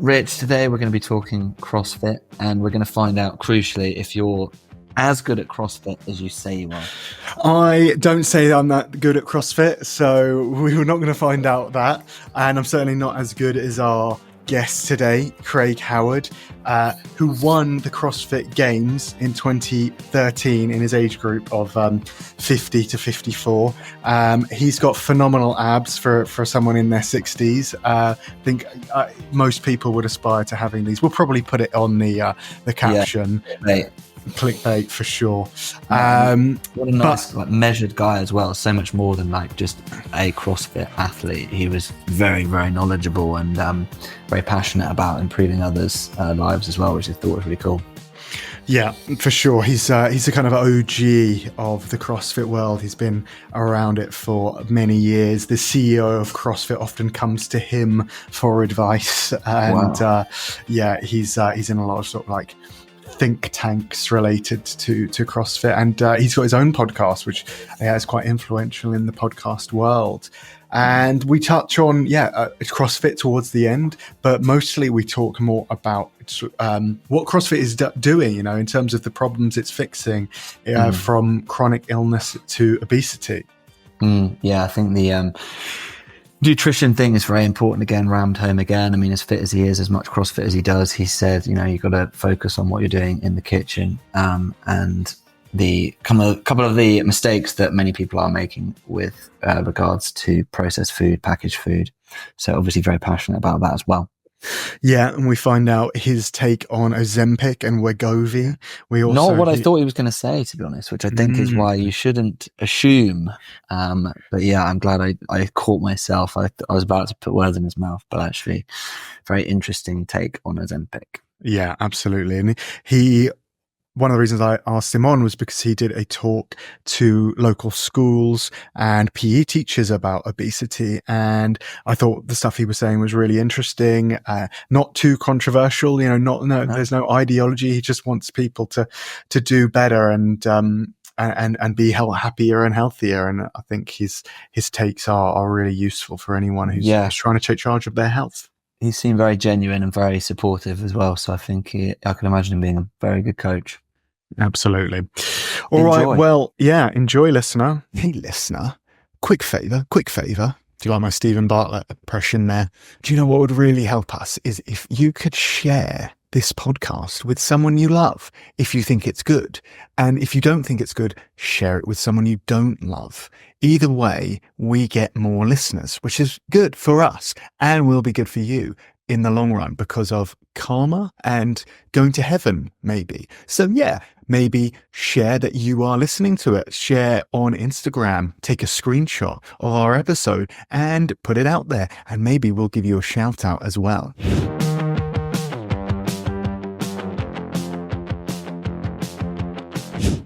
Rich, today we're going to be talking CrossFit, and we're going to find out, crucially, if you're as good at CrossFit as you say you are. I don't say I'm that good at CrossFit, so we're not going to find out that. And I'm certainly not as good as our guest today, Craig Howard, who won the CrossFit Games in 2013 in his age group of 50 to 54. He's got phenomenal abs for someone in their 60s. I think most people would aspire to having these. We'll probably put it on the caption. Yeah, clickbait for sure. What a nice measured guy as well. So much more than just a CrossFit athlete. He was very, very knowledgeable and very passionate about improving others' lives as well, which I thought was really cool. Yeah, for sure. He's a kind of OG of the CrossFit world. He's been around it for many years. The CEO of CrossFit often comes to him for advice, and wow. He's in a lot of sort of think tanks related to CrossFit, and he's got his own podcast, which is quite influential in the podcast world. And we touch on CrossFit towards the end, but mostly we talk more about what CrossFit is doing, in terms of the problems it's fixing, from chronic illness to obesity. I think the nutrition thing is very important. Again, rammed home again. I mean, as fit as he is, as much CrossFit as he does, he said, you've got to focus on what you're doing in the kitchen, and the couple of the mistakes that many people are making with regards to processed food, packaged food. So obviously very passionate about that as well. Yeah, and we find out his take on Ozempic and Wegovy. Not what I thought he was going to say, to be honest, which I think is why you shouldn't assume. But yeah, I'm glad I caught myself. I was about to put words in his mouth, but actually, very interesting take on Ozempic. Yeah, absolutely. And one of the reasons I asked him on was because he did a talk to local schools and PE teachers about obesity. And I thought the stuff he was saying was really interesting, not too controversial, there's no ideology. He just wants people to do better and be happier and healthier. And I think his takes are really useful for anyone who's trying to take charge of their health. He seemed very genuine and very supportive as well. So I think I can imagine him being a very good coach. Absolutely. All right. Well, enjoy, listener. Hey, listener. Quick favor. Do you like my Stephen Bartlett impression there? Do you know what would really help us is if you could share this podcast with someone you love, if you think it's good. And if you don't think it's good, share it with someone you don't love. Either way, we get more listeners, which is good for us and will be good for you in the long run because of karma and going to heaven, maybe. So maybe share that you are listening to it. Share on Instagram, take a screenshot of our episode and put it out there. And maybe we'll give you a shout out as well.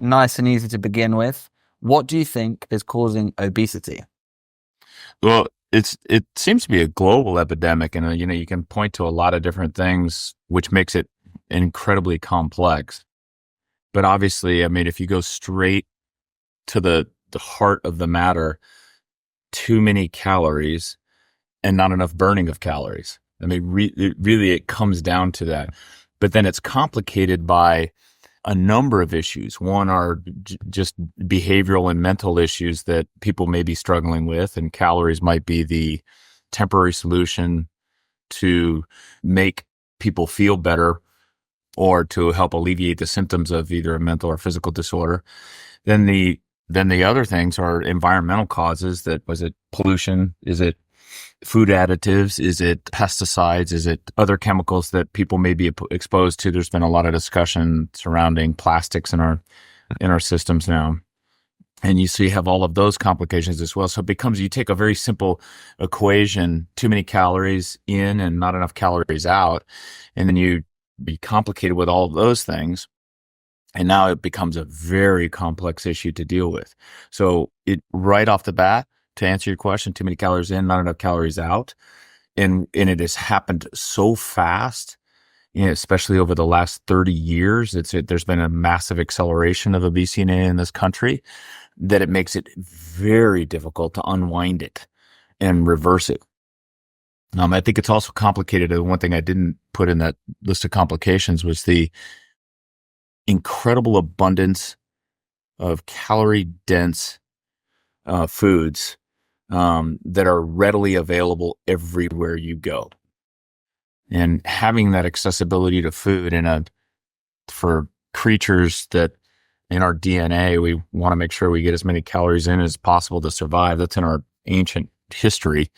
Nice and easy to begin with. What do you think is causing obesity? Well, it seems to be a global epidemic, and you can point to a lot of different things, which makes it incredibly complex. But obviously, I mean, if you go straight to the heart of the matter, too many calories and not enough burning of calories. I mean, really, it comes down to that. But then it's complicated by a number of issues. One are just behavioral and mental issues that people may be struggling with, and calories might be the temporary solution to make people feel better or to help alleviate the symptoms of either a mental or physical disorder. Then the other things are environmental causes. Was it pollution? Is it food additives? Is it pesticides? Is it other chemicals that people may be exposed to? There's been a lot of discussion surrounding plastics in our systems now. And you have all of those complications as well. So it becomes, you take a very simple equation, too many calories in and not enough calories out. And then you be complicated with all of those things. And now it becomes a very complex issue to deal with. So right off the bat, to answer your question, too many calories in, not enough calories out. And it has happened so fast, especially over the last 30 years. There's been a massive acceleration of obesity in this country that it makes it very difficult to unwind it and reverse it. I think it's also complicated. One thing I didn't put in that list of complications was the incredible abundance of calorie dense foods that are readily available everywhere you go. And having that accessibility to food for creatures that in our DNA, we want to make sure we get as many calories in as possible to survive. That's in our ancient history.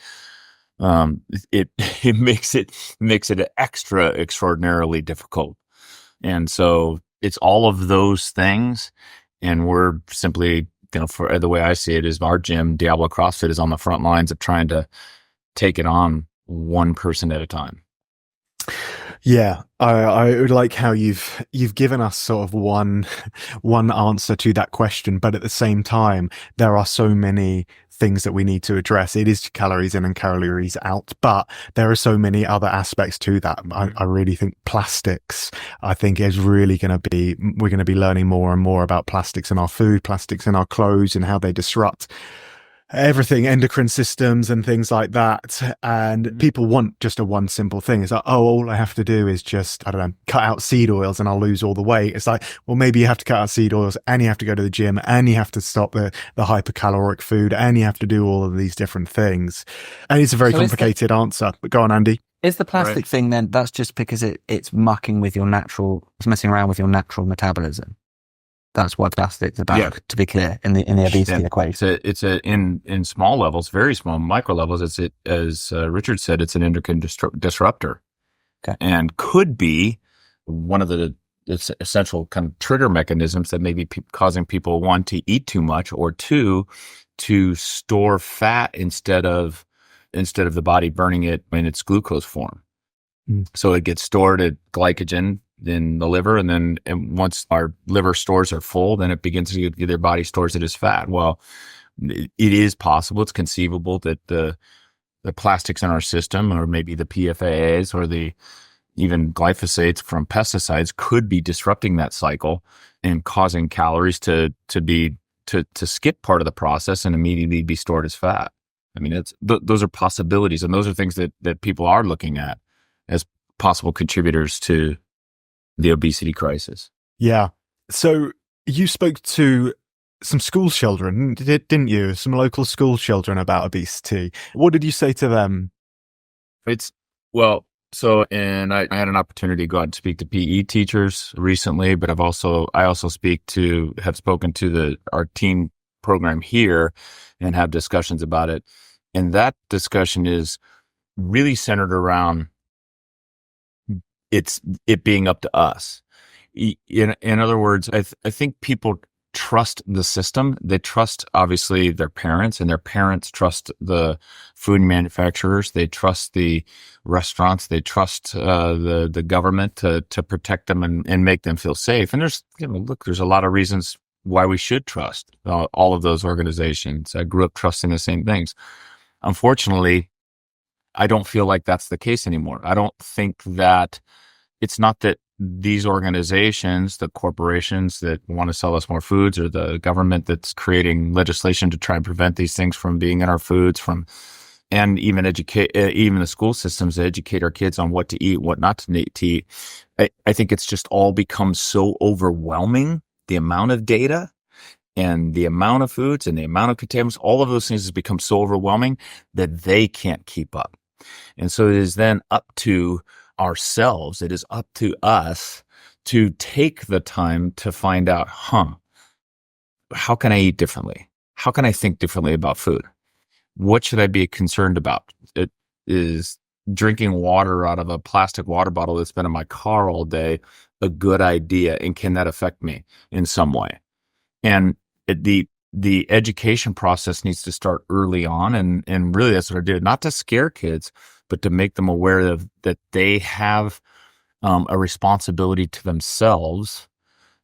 It makes it extra extraordinarily difficult. And so it's all of those things. And we're simply, for the way I see it, is our gym, Diablo CrossFit, is on the front lines of trying to take it on one person at a time. Yeah, I like how you've given us sort of one answer to that question, but at the same time, there are so many things that we need to address. It is calories in and calories out, but there are so many other aspects to that. I really think plastics, I think is really we're going to be learning more and more about plastics in our food, plastics in our clothes, and how they disrupt everything, endocrine systems and things like that. And people want just one simple thing. It's like, oh, all I have to do is just, I don't know, cut out seed oils and I'll lose all the weight. It's like, well, maybe you have to cut out seed oils and you have to go to the gym and you have to stop the hypercaloric food and you have to do all of these different things. And it's a very complicated answer, but go on, Andy. Is the plastic thing then, that's just because it's messing around with your natural metabolism? That's what plastic's about, to be clear, in the obesity equation. It's in small levels, very small, micro levels. As Richard said, it's an endocrine disruptor, and could be one of the essential kind of trigger mechanisms that may be causing people, one, to eat too much, or two, to store fat instead of the body burning it in its glucose form. So it gets stored at glycogen in the liver, and once our liver stores are full, then it begins to their body stores it as fat. Well, it is possible, it's conceivable that the plastics in our system, or maybe the PFAS or the even glyphosates from pesticides, could be disrupting that cycle and causing calories to skip part of the process and immediately be stored as fat. I mean, those are possibilities, and those are things that people are looking at as possible contributors to the obesity crisis. Yeah. So you spoke to some school children, didn't you? Some local school children about obesity. What did you say to them? And I had an opportunity to go out and speak to PE teachers recently, but I also have spoken to our teen program here and have discussions about it. And that discussion is really centered around it being up to us. In other words, I think people trust the system. They trust, obviously, their parents, and their parents trust the food manufacturers. They trust the restaurants. They trust the government to protect them and make them feel safe. And there's a lot of reasons why we should trust all of those organizations. I grew up trusting the same things. Unfortunately, I don't feel like that's the case anymore. I don't think that it's not that these organizations, the corporations that want to sell us more foods, or the government that's creating legislation to try and prevent these things from being in our foods, and even the school systems that educate our kids on what to eat, what not to eat. I think it's just all become so overwhelming, the amount of data and the amount of foods and the amount of contaminants, all of those things has become so overwhelming that they can't keep up. And so it is then up to ourselves, it is up to us to take the time to find out, how can I eat differently? How can I think differently about food? What should I be concerned about? It is drinking water out of a plastic water bottle that's been in my car all day a good idea, and can that affect me in some way? And the education process needs to start early on, and really that's what I did, not to scare kids, but to make them aware that they have a responsibility to themselves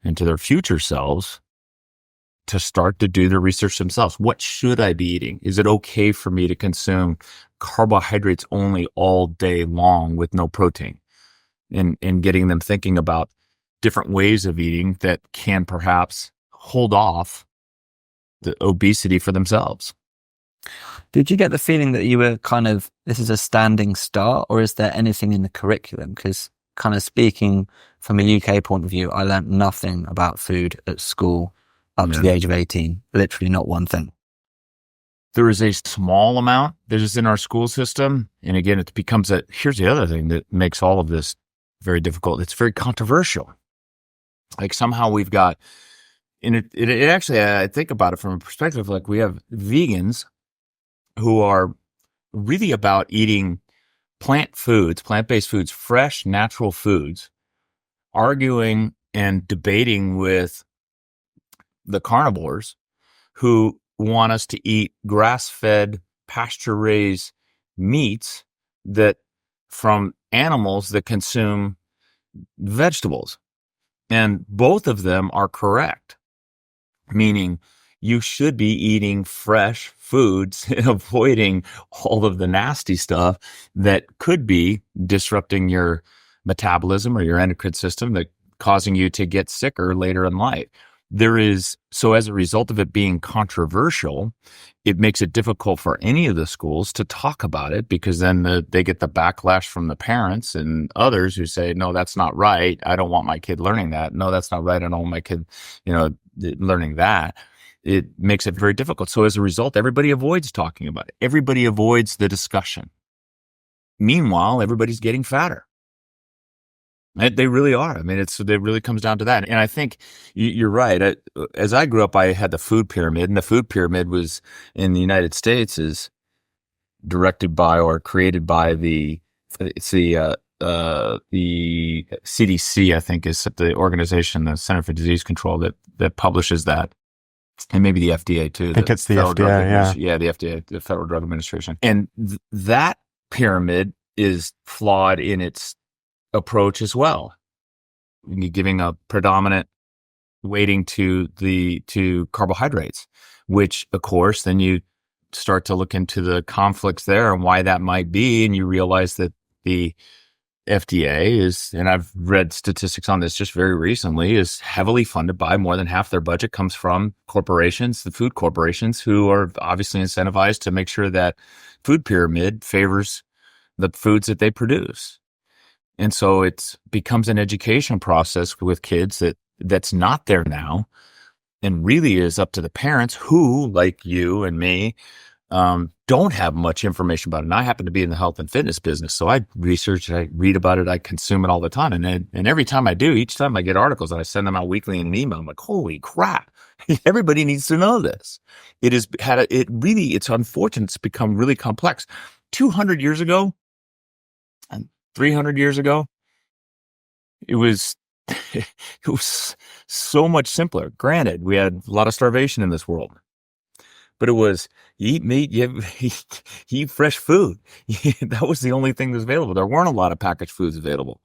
and to their future selves to start to do the research themselves. What should I be eating? Is it okay for me to consume carbohydrates only all day long with no protein? And getting them thinking about different ways of eating that can perhaps hold off the obesity for themselves. Did you get the feeling that you were this is a standing start, or is there anything in the curriculum? Because kind of speaking from a UK point of view, I learned nothing about food at school up to the age of 18. Literally not one thing. There is a small amount that is in our school system. And again, it becomes here's the other thing that makes all of this very difficult. It's very controversial. Like somehow we've got, and it actually, I think about it from a perspective, like we have vegans who are really about eating plant-based foods, fresh, natural foods, arguing and debating with the carnivores who want us to eat grass-fed, pasture-raised meats that from animals that consume vegetables. And both of them are correct, meaning you should be eating fresh foods and avoiding all of the nasty stuff that could be disrupting your metabolism or your endocrine system, that causing you to get sicker later in life. So as a result of it being controversial, it makes it difficult for any of the schools to talk about it, because then they get the backlash from the parents and others who say, no, that's not right. I don't want my kid learning that. No, that's not right. I don't want my kid, learning that. It makes it very difficult. So as a result, everybody avoids talking about it. Everybody avoids the discussion. Meanwhile, everybody's getting fatter. They really are. I mean, it really comes down to that. And I think you're right. As I grew up, I had the food pyramid, and the food pyramid was in the United States is directed by or created by the CDC, I think, is the organization, the Center for Disease Control, that publishes that. And maybe the FDA too. I think it's the FDA, yeah, the FDA, the Federal Drug Administration. And that pyramid is flawed in its approach as well. You're giving a predominant weighting to carbohydrates, which of course then you start to look into the conflicts there and why that might be, and you realize that the FDA is, and I've read statistics on this just very recently, is heavily funded by, more than half their budget comes from corporations, the food corporations, who are obviously incentivized to make sure that food pyramid favors the foods that they produce. And so it becomes an education process with kids that's not there now, and really is up to the parents who, like you and me, don't have much information about it. And I happen to be in the health and fitness business, so I research it, I read about it, I consume it all the time. And every time I do, each time I get articles and I send them out weekly in an email, I'm like, holy crap, everybody needs to know this. It's unfortunate, it's become really complex. 200 years ago and 300 years ago, it was so much simpler. Granted, we had a lot of starvation in this world, but it was, you eat meat, you eat fresh food. That was the only thing that was available. There weren't a lot of packaged foods available.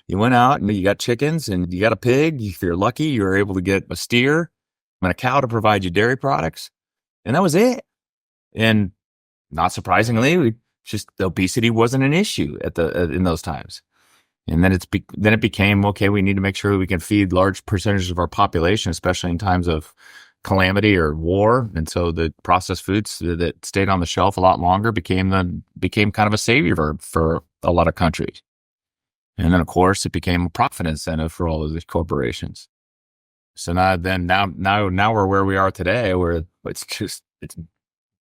You went out and you got chickens and you got a pig. If you're lucky, you were able to get a steer and a cow to provide you dairy products. And that was it. And not surprisingly, obesity wasn't an issue in those times. And then it became, okay, we need to make sure that we can feed large percentages of our population, especially in times of calamity or war. And so the processed foods that stayed on the shelf a lot longer became kind of a savior for a lot of countries. And then of course it became a profit incentive for all of these corporations. So now we're where we are today, where it's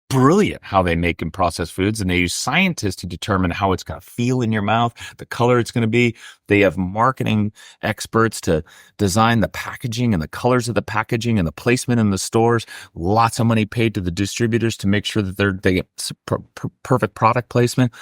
brilliant how they make and process foods, and they use scientists to determine how it's going to feel in your mouth, the color it's going to be. They have marketing experts to design the packaging and the colors of the packaging and the placement in the stores. Lots of money paid to the distributors to make sure that they get perfect product placement.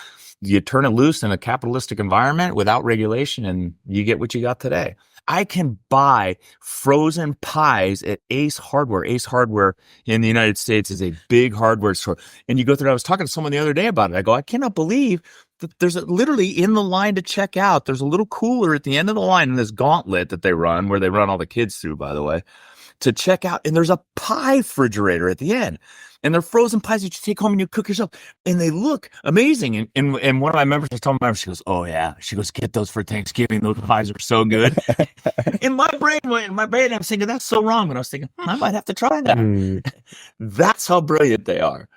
You turn it loose in a capitalistic environment without regulation, and you get what you got today. I can buy frozen pies at Ace Hardware. Ace Hardware in the United States is a big hardware store. And you go through, I was talking to someone the other day about it. I go, I cannot believe that there's literally in the line to check out, there's a little cooler at the end of the line in this gauntlet that they run, where they run all the kids through, by the way, to check out. And there's a pie refrigerator at the end. And they're frozen pies that you take home and you cook yourself. And they look amazing. And one of my members was telling me, she goes, oh yeah. She goes, get those for Thanksgiving. Those pies are so good. in my brain, I'm thinking, that's so wrong. But I was thinking, I might have to try that. That's how brilliant they are.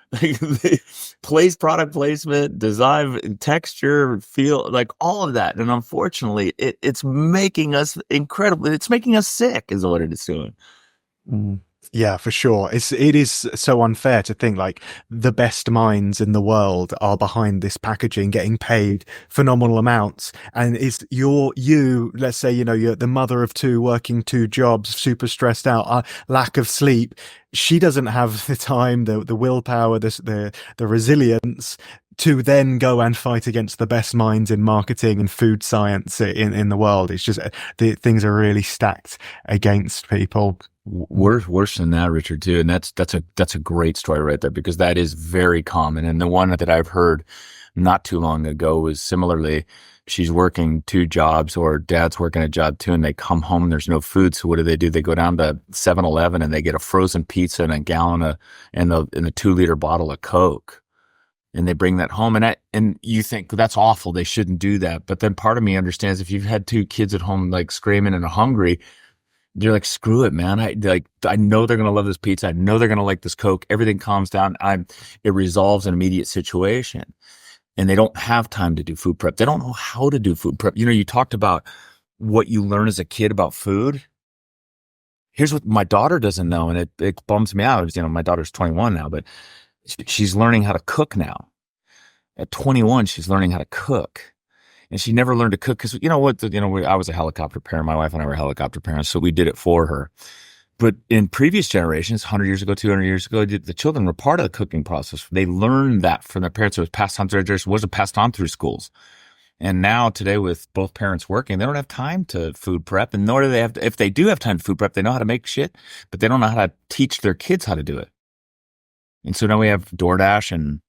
Product placement, design, texture, feel, like all of that. And unfortunately, it's making us it's making us sick is what it is doing. Yeah, for sure. It is so unfair to think like the best minds in the world are behind this packaging, getting paid phenomenal amounts. And it's let's say, you're the mother of two, working two jobs, super stressed out, lack of sleep. She doesn't have the time, the willpower, the resilience to then go and fight against the best minds in marketing and food science in the world. It's just the things are really stacked against people. Worse than that, Richard, too. And that's a great story right there, because that is very common. And the one that I've heard not too long ago was similarly, she's working two jobs, or dad's working a job too, and they come home and there's no food. So what do? They go down to 7-Eleven and they get a frozen pizza and a gallon and a 2-liter bottle of Coke. And they bring that home, and you think that's awful. They shouldn't do that. But then part of me understands, if you've had two kids at home like screaming and hungry, you're like, screw it, man. I know they're gonna love this pizza. I know they're gonna like this Coke. Everything calms down. It resolves an immediate situation, and they don't have time to do food prep. They don't know how to do food prep. You talked about what you learn as a kid about food. Here's what my daughter doesn't know, and it bums me out. My daughter's 21 now, but she's learning how to cook now. At 21, she's learning how to cook. And she never learned to cook because, I was a helicopter parent. My wife and I were helicopter parents, so we did it for her. But in previous generations, 100 years ago, 200 years ago, the children were part of the cooking process. They learned that from their parents. It was passed on through their generation. It wasn't passed on through schools. And now today, with both parents working, they don't have time to food prep. And nor do they have to, if they do have time to food prep, they know how to make shit, but they don't know how to teach their kids how to do it. And so now we have DoorDash and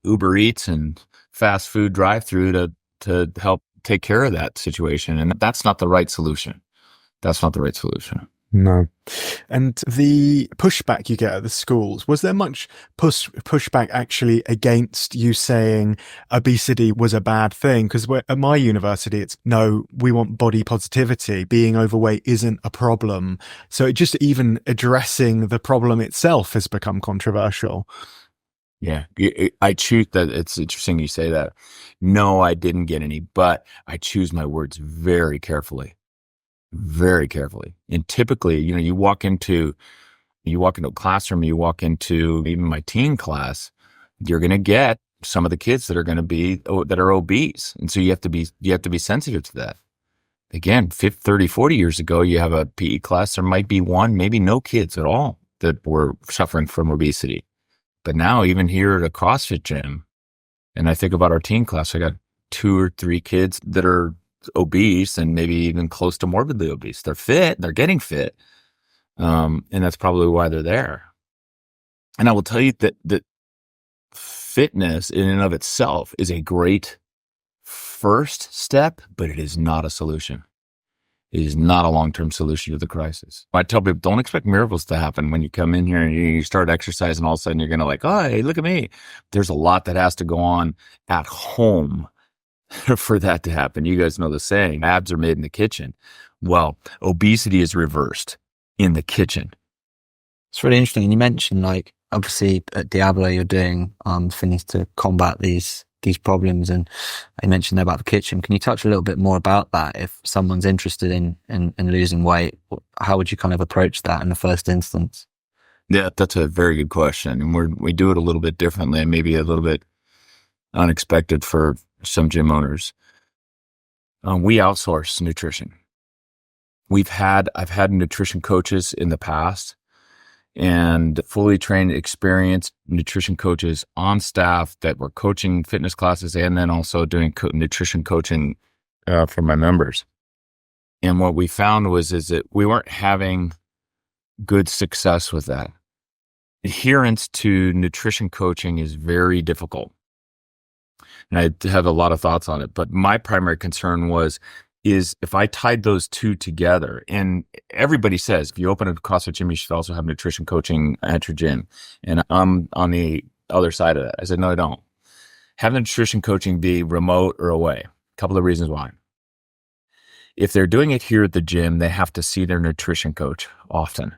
Uber Eats and fast food drive-through to help take care of that situation. And that's not the right solution. No. And the pushback you get at the schools, was there much pushback actually against you saying obesity was a bad thing? Because at my university, it's no, we want body positivity. Being overweight isn't a problem. So it just even addressing the problem itself has become controversial. Yeah, I choose that. It's interesting you say that. No, I didn't get any, but I choose my words very carefully. Very carefully. And typically, you walk into a classroom, you walk into even my teen class, you're going to get some of the kids that are obese. And so you have to be sensitive to that. Again, 30, 40 years ago, you have a PE class, there might be one, maybe no kids at all that were suffering from obesity. But now, even here at a CrossFit gym, and I think about our teen class, I got 2 or 3 kids that are obese and maybe even close to morbidly obese. They're fit, they're getting fit. And that's probably why they're there. And I will tell you that fitness in and of itself is a great first step, but it is not a solution. It is not a long-term solution to the crisis. I tell people, don't expect miracles to happen when you come in here and you start exercising. All of a sudden, you're going to like, oh, hey, look at me. There's a lot that has to go on at home for that to happen. You guys know the saying, abs are made in the kitchen. Well, obesity is reversed in the kitchen. It's really interesting. And you mentioned, like, obviously at Diablo, you're doing things to combat these problems, and I mentioned there about the kitchen. Can you touch a little bit more about that? If someone's interested in losing weight, how would you kind of approach that in the first instance? Yeah, that's a very good question. And we do it a little bit differently and maybe a little bit unexpected for some gym owners. We outsource nutrition. I've had nutrition coaches in the past, and fully trained, experienced nutrition coaches on staff that were coaching fitness classes and then also doing nutrition coaching for my members. And what we found is that we weren't having good success with that. Adherence to nutrition coaching is very difficult. And I have a lot of thoughts on it, but my primary concern was is if I tied those two together, and everybody says, if you open a CrossFit gym, you should also have nutrition coaching at your gym. And I'm on the other side of that. I said, no, I don't. Have the nutrition coaching be remote or away. A couple of reasons why. If they're doing it here at the gym, they have to see their nutrition coach often.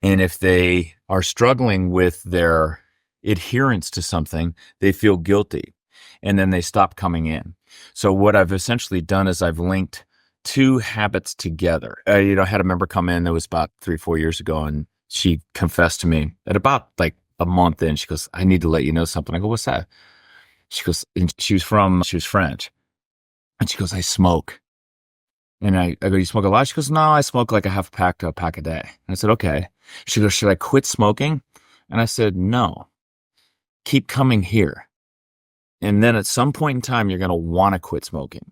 And if they are struggling with their adherence to something, they feel guilty and then they stop coming in. So what I've essentially done is I've linked two habits together. I had a member come in that was about 3-4 years ago, and she confessed to me at about like a month in. She goes, I need to let you know something. I go, what's that? She goes, and she was French. And she goes, I smoke. And I go, you smoke a lot? She goes, no, I smoke like a half pack to a pack a day. And I said, okay. She goes, should I quit smoking? And I said, no, keep coming here. And then at some point in time, you're going to want to quit smoking.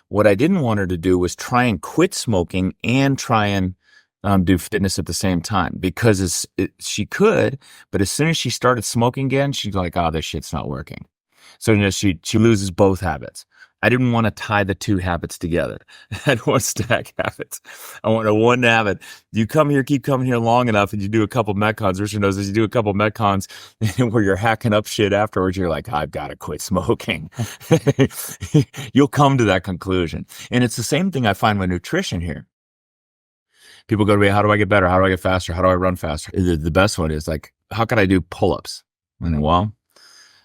What I didn't want her to do was try and quit smoking and try and do fitness at the same time, because she could, but as soon as she started smoking again, she's like, oh, this shit's not working. So she loses both habits. I didn't want to tie the two habits together. I don't want to stack habits. I want a one habit. You come here, keep coming here long enough, and you do a couple Metcons. Richard knows this. You do a couple Metcons where you're hacking up shit afterwards. You're like, I've got to quit smoking. You'll come to that conclusion. And it's the same thing I find with nutrition here. People go to me, how do I get better? How do I get faster? How do I run faster? The best one is like, how can I do pull-ups?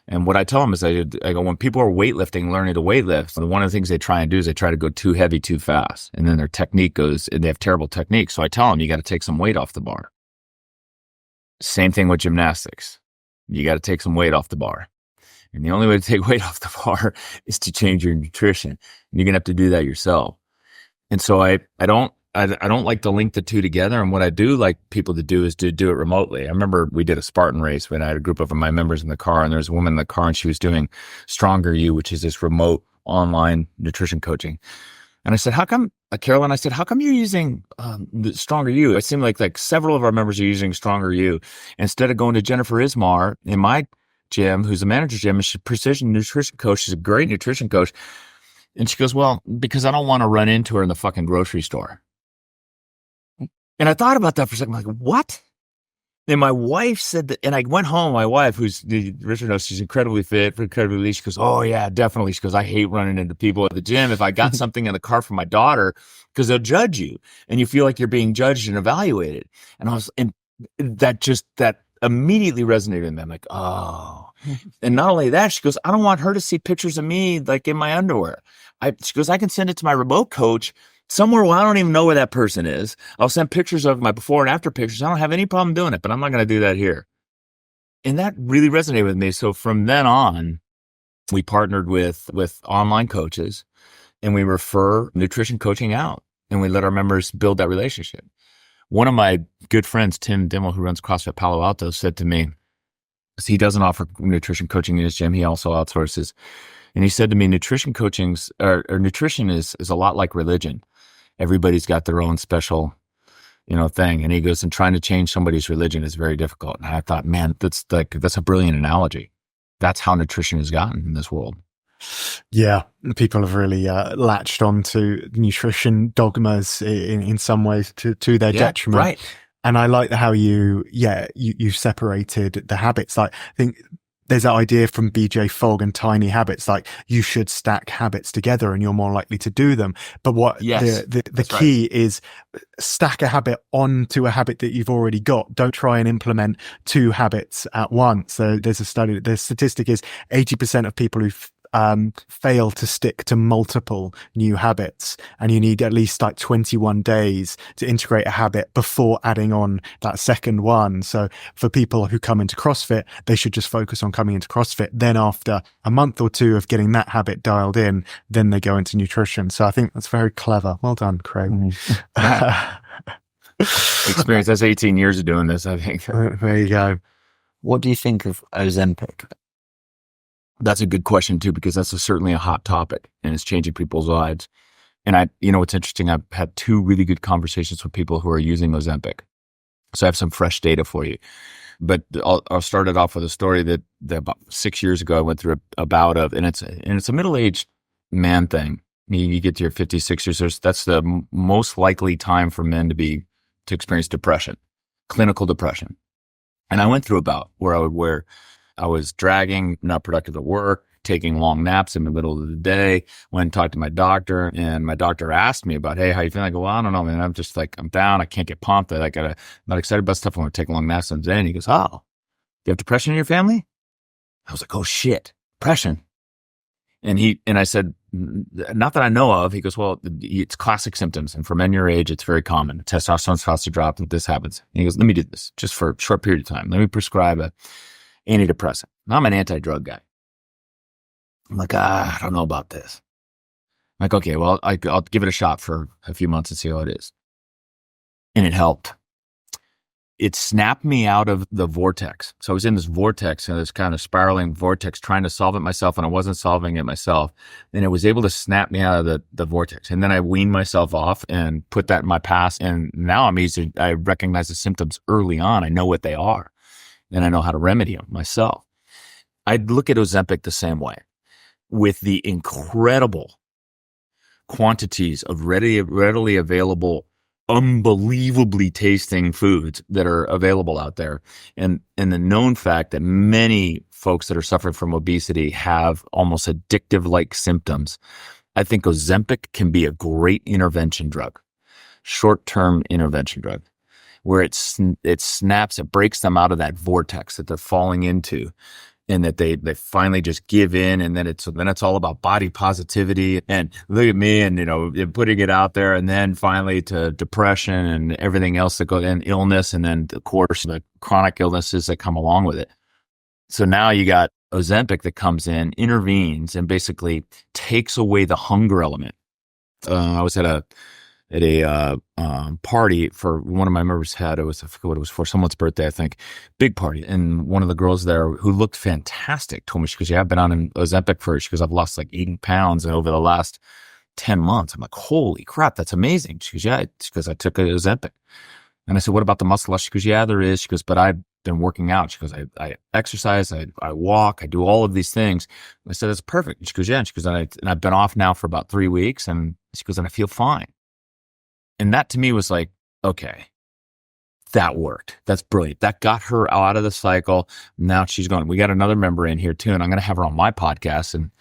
And what I tell them is I go, when people are weightlifting, learning to weightlift, one of the things they try and do is they try to go too heavy too fast. And then their technique goes, and they have terrible technique. So I tell them, you got to take some weight off the bar. Same thing with gymnastics. You got to take some weight off the bar. And the only way to take weight off the bar is to change your nutrition. And you're going to have to do that yourself. And so I don't like to link the two together. And what I do like people to do is to do it remotely. I remember we did a Spartan race when I had a group of my members in the car, and there was a woman in the car, and she was doing Stronger You, which is this remote online nutrition coaching. And I said, how come, Carolyn, how come you're using the Stronger You? It seemed like several of our members are using Stronger You. Instead of going to Jennifer Ismar in my gym, who's a manager gym, and she's a precision nutrition coach. She's a great nutrition coach. And she goes, well, because I don't want to run into her in the fucking grocery store. And I thought about that for a second. I'm like, what? And my wife said that, and I went home, my wife, Richard knows, she's incredibly fit, incredibly lean. She goes, oh yeah, definitely. She goes, I hate running into people at the gym. If I got something in the car for my daughter, because they'll judge you and you feel like you're being judged and evaluated. And that immediately resonated with me. I'm like, oh. And not only that, she goes, I don't want her to see pictures of me like in my underwear. She goes, I can send it to my remote coach somewhere where I don't even know where that person is. I'll send pictures of my before and after pictures. I don't have any problem doing it, but I'm not going to do that here. And that really resonated with me. So from then on, we partnered with online coaches, and we refer nutrition coaching out, and we let our members build that relationship. One of my good friends, Tim Dimmel, who runs CrossFit Palo Alto, said to me, he doesn't offer nutrition coaching in his gym. He also outsources. And he said to me, nutrition is a lot like religion. Everybody's got their own special, thing. And he goes, and trying to change somebody's religion is very difficult. And I thought, man, that's a brilliant analogy. That's how nutrition has gotten in this world. Yeah, people have really latched onto nutrition dogmas in some ways to their detriment. Right. And I like how you separated the habits. Like, I think there's that idea from BJ Fogg and Tiny Habits, like you should stack habits together and you're more likely to do them. But what the key is, stack a habit onto a habit that you've already got. Don't try and implement two habits at once. So there's a study, the statistic is 80% of people who fail to stick to multiple new habits, and you need at least 21 days to integrate a habit before adding on that second one. So for people who come into CrossFit, they should just focus on coming into CrossFit. Then after a month or two of getting that habit dialed in, then they go into nutrition. So I think that's very clever. Well done, Craig. Experience. That's 18 years of doing this, I think. There you go. What do you think of Ozempic? That's a good question too, because that's certainly a hot topic and it's changing people's lives. And what's interesting, I've had two really good conversations with people who are using Ozempic. So I have some fresh data for you, but I'll start it off with a story that about 6 years ago, I went through a bout of, and it's a middle-aged man thing. You get to your 50s, 60s, that's the most likely time for men to experience depression, clinical depression. And I went through about where I was dragging, not productive at work, taking long naps in the middle of the day, went and talked to my doctor, and my doctor asked me about, hey, how you feeling? I go, well, I don't know, man. I'm just like, I'm down. I can't get pumped. I'm not excited about stuff. I want to take long naps in the day. And he goes, oh, you have depression in your family? I was like, oh shit, depression. And I said, not that I know of. He goes, well, it's classic symptoms. And for men your age, it's very common. Testosterone starts to drop and this happens. And he goes, let me do this just for a short period of time. Let me prescribe a antidepressant. Now, I'm an anti-drug guy. I'm like, I don't know about this. I'm like, okay, well, I'll give it a shot for a few months and see how it is. And it helped. It snapped me out of the vortex. So I was in this vortex, and this kind of spiraling vortex, trying to solve it myself, and I wasn't solving it myself. And it was able to snap me out of the vortex. And then I weaned myself off and put that in my past. And now I recognize the symptoms early on. I know what they are, and I know how to remedy them myself. I'd look at Ozempic the same way, with the incredible quantities of readily available, unbelievably tasting foods that are available out there. And the known fact that many folks that are suffering from obesity have almost addictive-like symptoms. I think Ozempic can be a great intervention drug, short-term intervention drug, where it snaps, it breaks them out of that vortex that they're falling into. And that they finally just give in, and then it's all about body positivity and look at me, and putting it out there, and then finally to depression and everything else that goes in, illness, and then of course the chronic illnesses that come along with it. So now you got Ozempic that comes in, intervenes, and basically takes away the hunger element. I was at a party for one of my members I forget what it was for, someone's birthday, I think, big party. And one of the girls there who looked fantastic told me, she goes, yeah, I've been on Ozempic she goes, I've lost like 80 pounds over the last 10 months. I'm like, holy crap, that's amazing. She goes, yeah, she goes, I took Ozempic. And I said, what about the muscle loss? She goes, yeah, there is. She goes, but I've been working out. She goes, I exercise, I walk, I do all of these things. I said, that's perfect. She goes, yeah. And she goes, and I've been off now for about 3 weeks. And she goes, and I feel fine. And that to me was like, okay, that worked. That's brilliant. That got her out of the cycle. Now she's going. We got another member in here too, and I'm going to have her on my podcast. And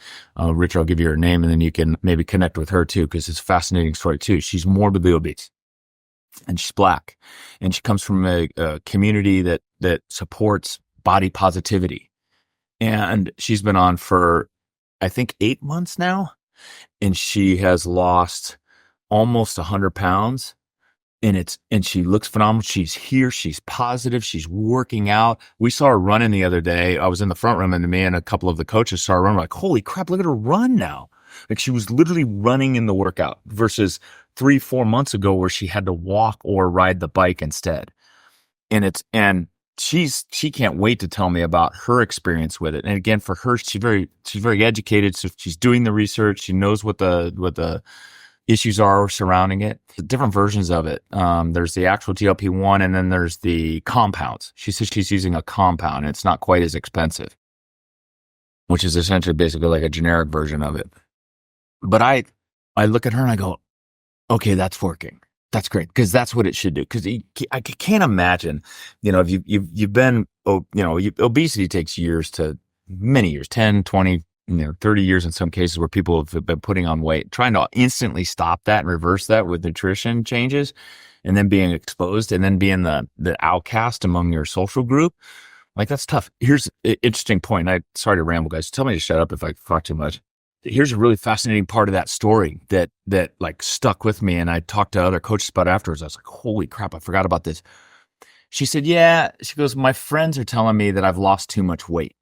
Richard, I'll give you her name, and then you can maybe connect with her too, because it's a fascinating story too. She's morbidly obese, and she's Black, and she comes from a community that supports body positivity. And she's been on for, I think, 8 months now, and she has lost almost 100 pounds, and she looks phenomenal. She's here. She's positive. She's working out. We saw her running the other day. I was in the front room, and me and a couple of the coaches saw her run. We're like, holy crap, look at her run now. Like, she was literally running in the workout versus 3-4 months ago where she had to walk or ride the bike instead. And she can't wait to tell me about her experience with it. And again, for her, she's very educated. So she's doing the research. She knows what the issues are surrounding it, different versions of it. There's the actual GLP-1, and then there's the compounds. She says she's using a compound, and it's not quite as expensive, which is essentially basically like a generic version of it. But I look at her and I go, okay, that's working. That's great, because that's what it should do. Because I can't imagine, if you've been, obesity takes many years, 10, 20, 30 years in some cases, where people have been putting on weight, trying to instantly stop that and reverse that with nutrition changes, and then being exposed, and then being the outcast among your social group. Like, that's tough. Here's an interesting point. Sorry to ramble, guys. Tell me to shut up if I talk too much. Here's a really fascinating part of that story that like stuck with me. And I talked to other coaches about it afterwards. I was like, holy crap, I forgot about this. She said, yeah, she goes, my friends are telling me that I've lost too much weight.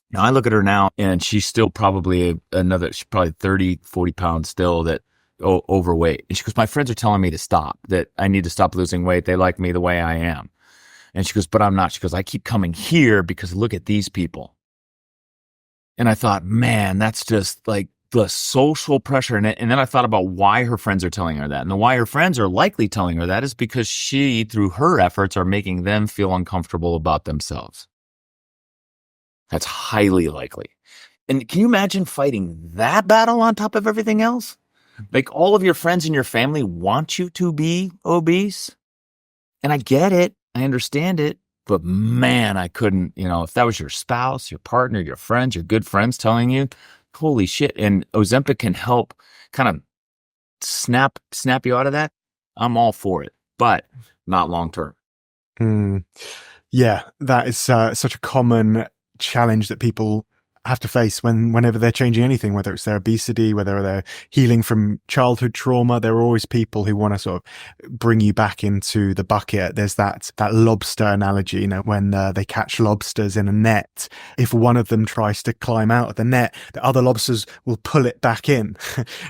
Now I look at her now, and she's still probably she's probably 30, 40 pounds still overweight. And she goes, my friends are telling me to stop, that I need to stop losing weight. They like me the way I am. And she goes, but I'm not. She goes, I keep coming here because look at these people. And I thought, man, that's just like the social pressure. And then I thought about why her friends are telling her that. And why her friends are likely telling her that is because she, through her efforts, are making them feel uncomfortable about themselves. That's highly likely. And can you imagine fighting that battle on top of everything else? Like all of your friends and your family want you to be obese. And I get it. I understand it. But man, I couldn't, if that was your spouse, your partner, your friends, your good friends telling you, holy shit. And Ozempic can help kind of snap you out of that. I'm all for it, but not long term. Yeah, that is such a common challenge that people have to face whenever they're changing anything, whether it's their obesity, whether they're healing from childhood trauma. There are always people who want to sort of bring you back into the bucket. There's that lobster analogy, when they catch lobsters in a net. If one of them tries to climb out of the net, the other lobsters will pull it back in,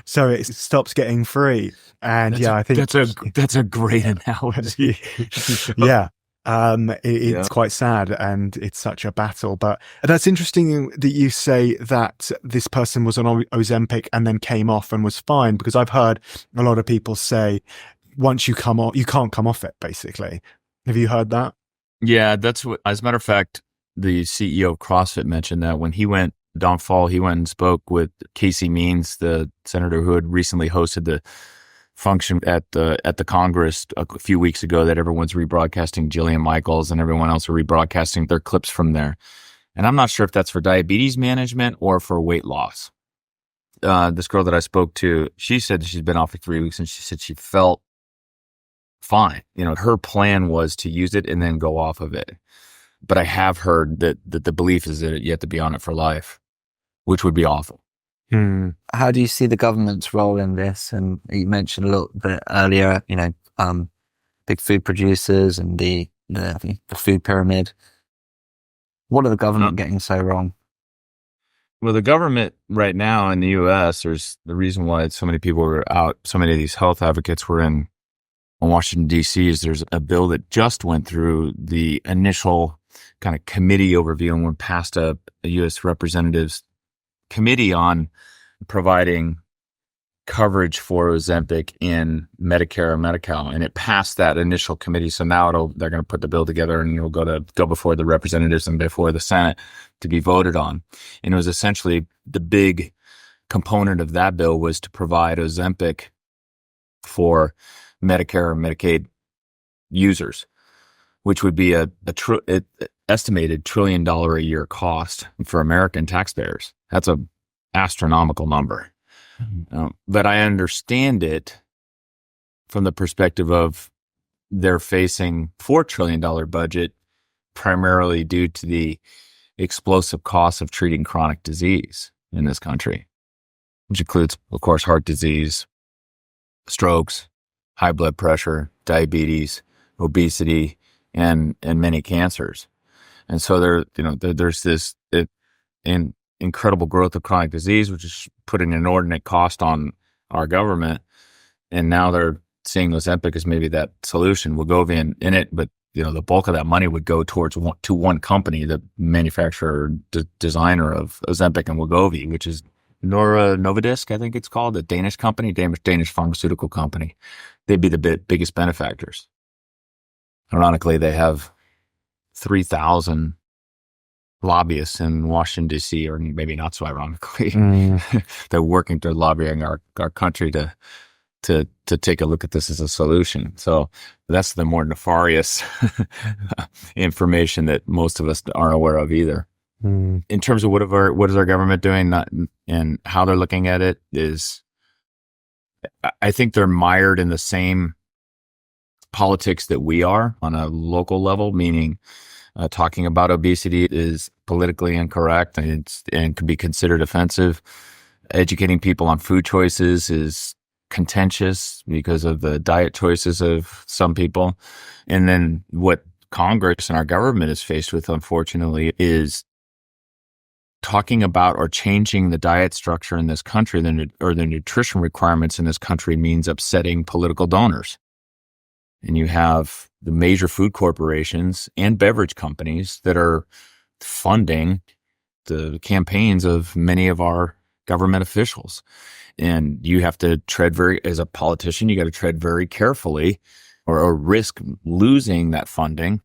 so it stops getting free. And I think that's a great analogy. Yeah. It's quite sad, and it's such a battle. But that's interesting that you say that this person was on Ozempic and then came off and was fine, because I've heard a lot of people say once you come off, you can't come off it, basically. Have you heard that? Yeah, that's what, as a matter of fact, the CEO of CrossFit mentioned that when he went, Don Fall, he went and spoke with Casey Means, the senator who had recently hosted the function at the Congress a few weeks ago, that everyone's rebroadcasting Jillian Michaels and everyone else are rebroadcasting their clips from there. And I'm not sure if that's for diabetes management or for weight loss. This girl that I spoke to, she said she's been off for 3 weeks and she said she felt fine. Her plan was to use it and then go off of it. But I have heard that the belief is that you have to be on it for life, which would be awful. How do you see the government's role in this? And you mentioned a little bit earlier, big food producers and the food pyramid. What are the government getting so wrong? Well, the government right now in the U.S., there's the reason why so many people were out, so many of these health advocates were in Washington, D.C., is there's a bill that just went through the initial kind of committee overview and went past a U.S. representatives committee on providing coverage for Ozempic in Medicare and Medicaid, and it passed that initial committee. So now they're going to put the bill together, and it'll go before the representatives and before the Senate to be voted on. And it was essentially the big component of that bill was to provide Ozempic for Medicare and Medicaid users, which would be an estimated $1 trillion a year cost for American taxpayers. That's an astronomical number. But I understand it from the perspective of they're facing $4 trillion budget primarily due to the explosive costs of treating chronic disease in this country, which includes, of course, heart disease, strokes, high blood pressure, diabetes, obesity, and many cancers. And so there's this incredible growth of chronic disease, which is putting an inordinate cost on our government. And now they're seeing Ozempic as maybe that solution. Wegovy in it, but the bulk of that money would go towards one company, the manufacturer, designer of Ozempic and Wegovy, which is Novartis, I think it's called, a Danish company, Danish pharmaceutical company. They'd be the biggest benefactors. Ironically, they have 3,000 lobbyists in Washington, D.C., or maybe not so ironically. They're lobbying our country to take a look at this as a solution. So that's the more nefarious information that most of us aren't aware of either. In terms of what is our government doing, and how they're looking at it, is I think they're mired in the same politics that we are on a local level, meaning talking about obesity is politically incorrect and can be considered offensive. Educating people on food choices is contentious because of the diet choices of some people. And then what Congress and our government is faced with, unfortunately, is talking about or changing the diet structure in this country or the nutrition requirements in this country means upsetting political donors. And you have the major food corporations and beverage companies that are funding the campaigns of many of our government officials. And you have to as a politician, you got to tread very carefully or risk losing that funding.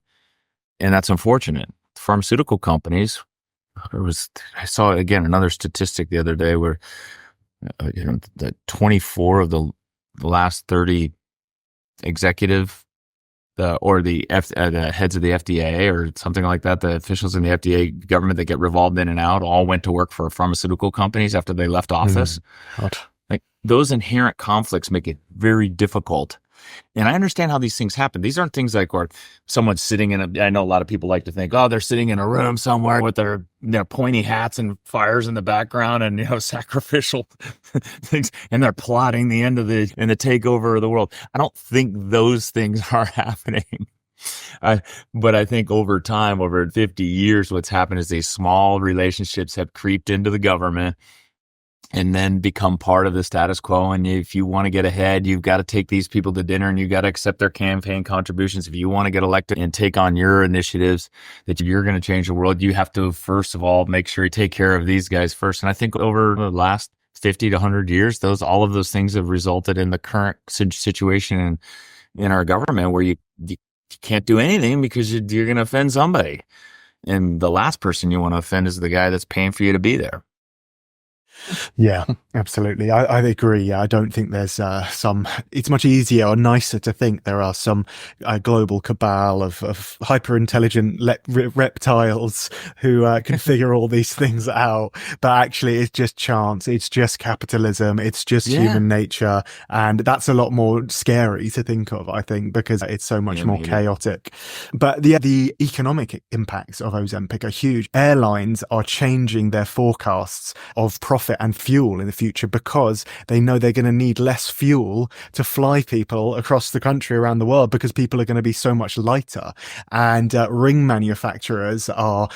And that's unfortunate. Pharmaceutical companies, I saw again another statistic the other day where the 24 of the last 30 executive the heads of the FDA or something like that, the officials in the FDA government that get revolved in and out, all went to work for pharmaceutical companies after they left office. Like those inherent conflicts make it very difficult. And I understand how these things happen. These aren't things like where someone's sitting I know a lot of people like to think, oh, they're sitting in a room somewhere with their pointy hats and fires in the background and, sacrificial things. And they're plotting the end of the takeover of the world. I don't think those things are happening. But I think over time, over 50 years, what's happened is these small relationships have creeped into the government and then become part of the status quo. And if you want to get ahead, you've got to take these people to dinner and you've got to accept their campaign contributions. If you want to get elected and take on your initiatives that you're going to change the world, you have to, first of all, make sure you take care of these guys first. And I think over the last 50 to 100 years, all of those things have resulted in the current situation in our government where you can't do anything because you're going to offend somebody. And the last person you want to offend is the guy that's paying for you to be there. Yeah, absolutely. I agree. Yeah, I don't think there's it's much easier or nicer to think there are some global cabal of hyper-intelligent reptiles who can figure all these things out. But actually, it's just chance. It's just capitalism. It's just human nature. And that's a lot more scary to think of, I think, because it's so much more chaotic. But the economic impacts of Ozempic are huge. Airlines are changing their forecasts of profit and fuel in the future because they know they're going to need less fuel to fly people across the country around the world because people are going to be so much lighter. And ring manufacturers are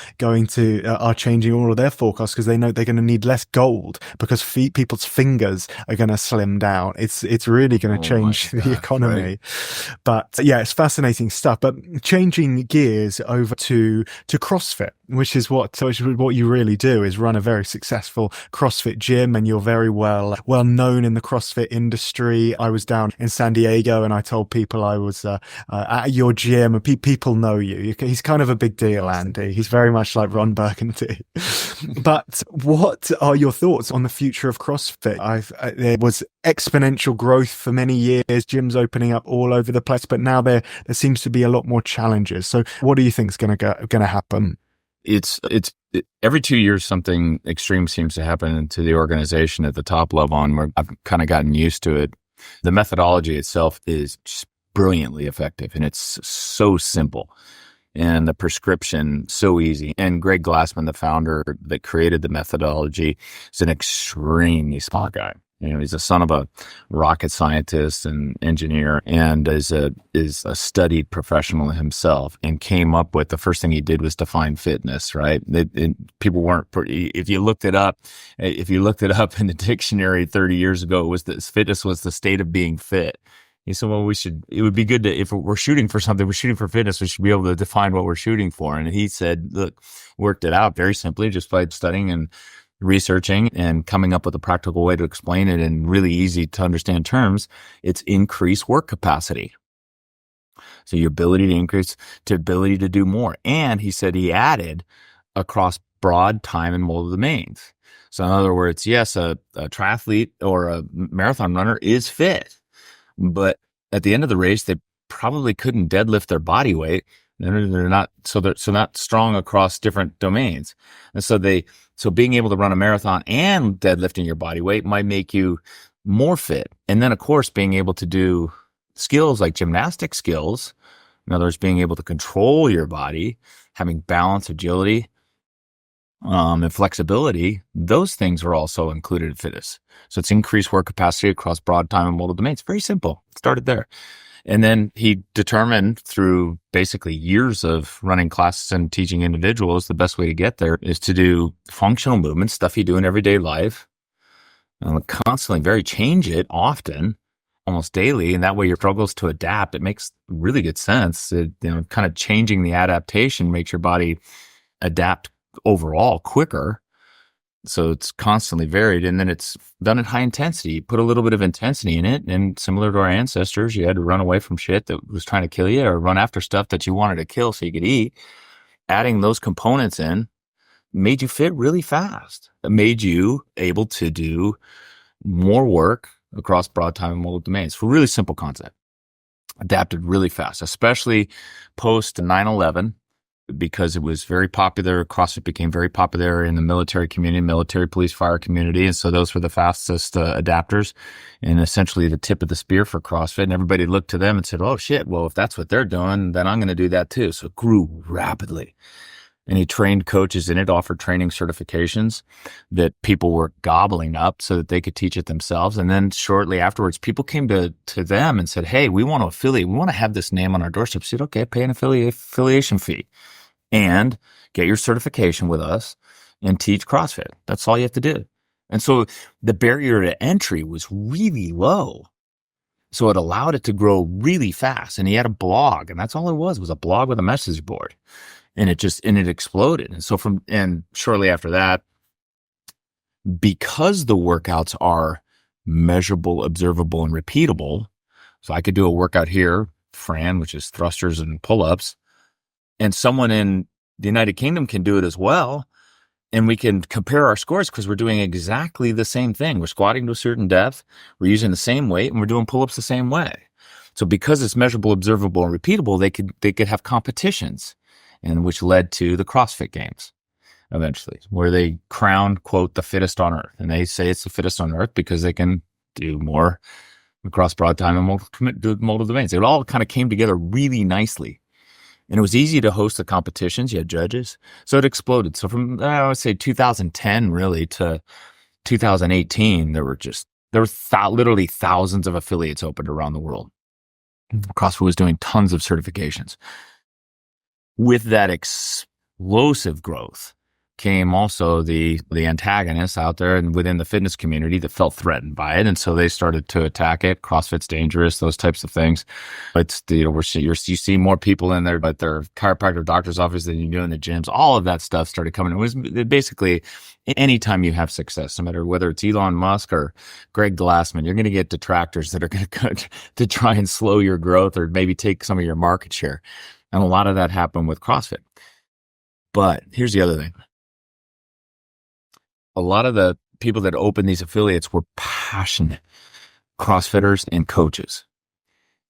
changing all of their forecasts because they know they're going to need less gold because people's fingers are going to slim down. It's really going to change the economy. Right. But yeah, it's fascinating stuff. But changing gears over to CrossFit, which is what you really do, is run a very successful CrossFit gym, and you're very well known in the CrossFit industry. I was down in San Diego and I told people I was at your gym, and people know you. He's kind of a big deal, Andy. He's very much like Ron Burgundy. But what are your thoughts on the future of CrossFit? There was exponential growth for many years, gyms opening up all over the place, but now there seems to be a lot more challenges. So what do you think is going to happen? It's every 2 years, something extreme seems to happen to the organization at the top level, and where I've kind of gotten used to it. The methodology itself is just brilliantly effective, and it's so simple, and the prescription so easy. And Greg Glassman, the founder that created the methodology, is an extremely smart guy. He's the son of a rocket scientist and engineer, and is a studied professional himself, and came up with, the first thing he did was define fitness, right? People weren't, if you looked it up in the dictionary 30 years ago, it was that fitness was the state of being fit. He said, well, it would be good to, if we're shooting for something, we're shooting for fitness, we should be able to define what we're shooting for. And he said, look, worked it out very simply just by studying and researching and coming up with a practical way to explain it in really easy to understand terms. It's increased work capacity. So your ability to do more. And he said he added across broad time and multiple domains. So in other words, yes, a triathlete or a marathon runner is fit, but at the end of the race, they probably couldn't deadlift their body weight. They're not strong across different domains. And so being able to run a marathon and deadlifting your body weight might make you more fit. And then, of course, being able to do skills like gymnastic skills, in other words, being able to control your body, having balance, agility, and flexibility, those things are also included in fitness. So it's increased work capacity across broad time and multiple domains. Very simple. Started there. And then he determined through basically years of running classes and teaching individuals, the best way to get there is to do functional movements, stuff you do in everyday life, and constantly change it often, almost daily. And that way your struggles to adapt, it makes really good sense. Kind of changing the adaptation makes your body adapt overall quicker. So it's constantly varied, and then it's done at high intensity. You put a little bit of intensity in it, and similar to our ancestors, you had to run away from shit that was trying to kill you, or run after stuff that you wanted to kill so you could eat. Adding those components in made you fit really fast. It made you able to do more work across broad time and multiple domains. For a really simple concept. Adapted really fast, especially post 9/11, because it was very popular. CrossFit became very popular in the military community, military, police, fire community. And so those were the fastest adapters and essentially the tip of the spear for CrossFit. And everybody looked to them and said, oh shit, well, if that's what they're doing, then I'm going to do that too. So it grew rapidly. And he trained coaches in it, offered training certifications that people were gobbling up so that they could teach it themselves. And then shortly afterwards, people came to them and said, hey, we want to affiliate. We want to have this name on our doorstep. I said, okay, pay an affiliation fee and get your certification with us and teach CrossFit. That's all you have to do. And so the barrier to entry was really low. So it allowed it to grow really fast. And he had a blog, and that's all it was a blog with a message board. And it exploded. And so and shortly after that, because the workouts are measurable, observable, and repeatable, so I could do a workout here, Fran, which is thrusters and pull-ups, and someone in the United Kingdom can do it as well. And we can compare our scores because we're doing exactly the same thing. We're squatting to a certain depth, we're using the same weight, and we're doing pull-ups the same way. So because it's measurable, observable, and repeatable, they could have competitions. And which led to the CrossFit Games eventually, where they crowned, quote, the fittest on earth. And they say it's the fittest on earth because they can do more across broad time and multiple domains. It all kind of came together really nicely. And it was easy to host the competitions. You had judges. So it exploded. So from, I would say 2010 really to 2018, there were literally thousands of affiliates opened around the world. CrossFit was doing tons of certifications. With that explosive growth came also the antagonists out there and within the fitness community that felt threatened by it. And so they started to attack it. CrossFit's dangerous, those types of things. It's, you see more people in there, but their chiropractor doctor's office than you do in the gyms. All of that stuff started coming. It was basically anytime you have success, no matter whether it's Elon Musk or Greg Glassman, you're going to get detractors that are going to try and slow your growth or maybe take some of your market share. And a lot of that happened with CrossFit. But here's the other thing. A lot of the people that opened these affiliates were passionate CrossFitters and coaches.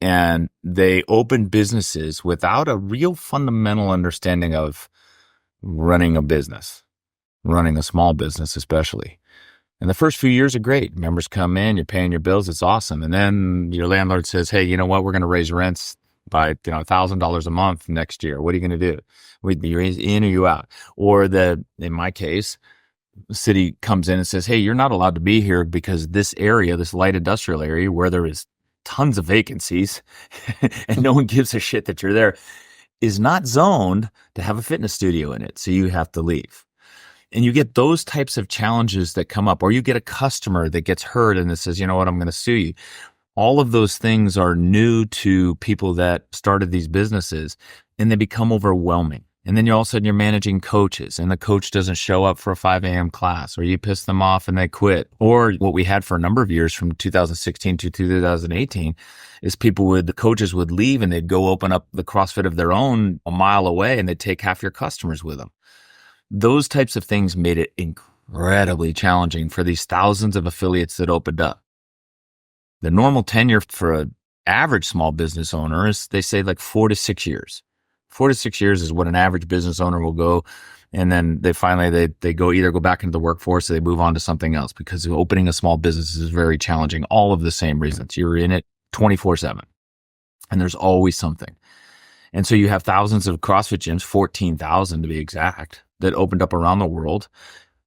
And they opened businesses without a real fundamental understanding of running a business, running a small business especially. And the first few years are great. Members come in, you're paying your bills, it's awesome. And then your landlord says, hey, you know what, we're going to raise rents by $1,000 a month next year. What are you going to do? You're in or you out? Or in my case, the city comes in and says, hey, you're not allowed to be here because this area, this light industrial area where there is tons of vacancies and no one gives a shit that you're there, is not zoned to have a fitness studio in it. So you have to leave. And you get those types of challenges that come up, or you get a customer that gets hurt and it says, you know what, I'm going to sue you. All of those things are new to people that started these businesses, and they become overwhelming. And then all of a sudden you're managing coaches and the coach doesn't show up for a 5 a.m. class, or you piss them off and they quit. Or what we had for a number of years from 2016 to 2018 is the coaches would leave and they'd go open up the CrossFit of their own a mile away and they'd take half your customers with them. Those types of things made it incredibly challenging for these thousands of affiliates that opened up. The normal tenure for an average small business owner is, they say, like 4 to 6 years. 4 to 6 years is what an average business owner will go. And then they finally, they go back into the workforce or they move on to something else, because opening a small business is very challenging. All of the same reasons. You're in it 24/7 and there's always something. And so you have thousands of CrossFit gyms, 14,000 to be exact, that opened up around the world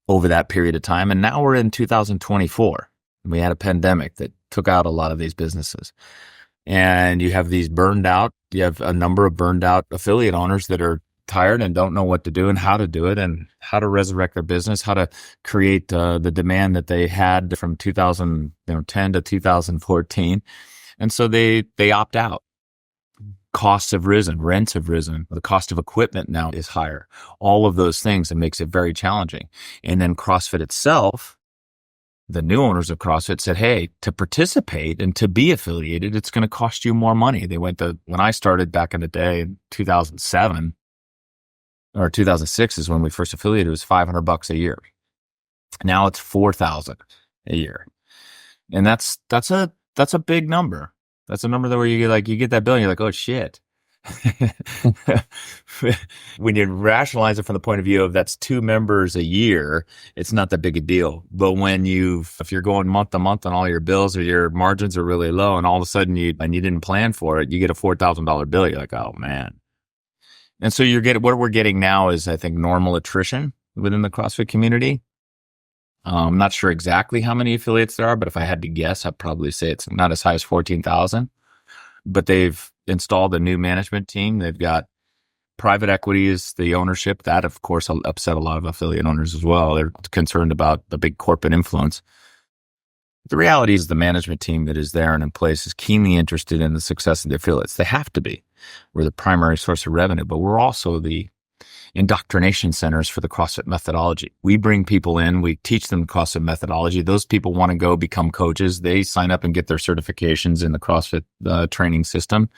over that period of time. And now we're in 2024. And we had a pandemic that took out a lot of these businesses. And you have you have a number of burned out affiliate owners that are tired and don't know what to do and how to do it and how to resurrect their business, how to create the demand that they had from 2010 to 2014. And so they opt out. Costs have risen, rents have risen, the cost of equipment now is higher. All of those things, it makes it very challenging. And then CrossFit itself, the new owners of CrossFit said, hey, to participate and to be affiliated, it's going to cost you more money. When I started back in the day, in 2007 or 2006 is when we first affiliated, it was $500 a year. Now it's $4,000 a year. And that's a big number. That's a number that where you get that bill and you're like, oh shit. When you rationalize it from the point of view of that's 2 members a year, it's not that big a deal. But if you're going month to month on all your bills or your margins are really low and all of a sudden you didn't plan for it, you get a $4,000 bill. You're like, oh man. And so what we're getting now is, I think, normal attrition within the CrossFit community. I'm not sure exactly how many affiliates there are, but if I had to guess, I'd probably say it's not as high as 14,000. But they've installed a new management team. They've got private equity is the ownership. That, of course, upset a lot of affiliate owners as well. They're concerned about the big corporate influence. The reality is the management team that is there and in place is keenly interested in the success of the affiliates. They have to be. We're the primary source of revenue, but we're also the indoctrination centers for the CrossFit methodology. We bring people in, we teach them CrossFit methodology. Those people want to go become coaches. They sign up and get their certifications in the CrossFit training system.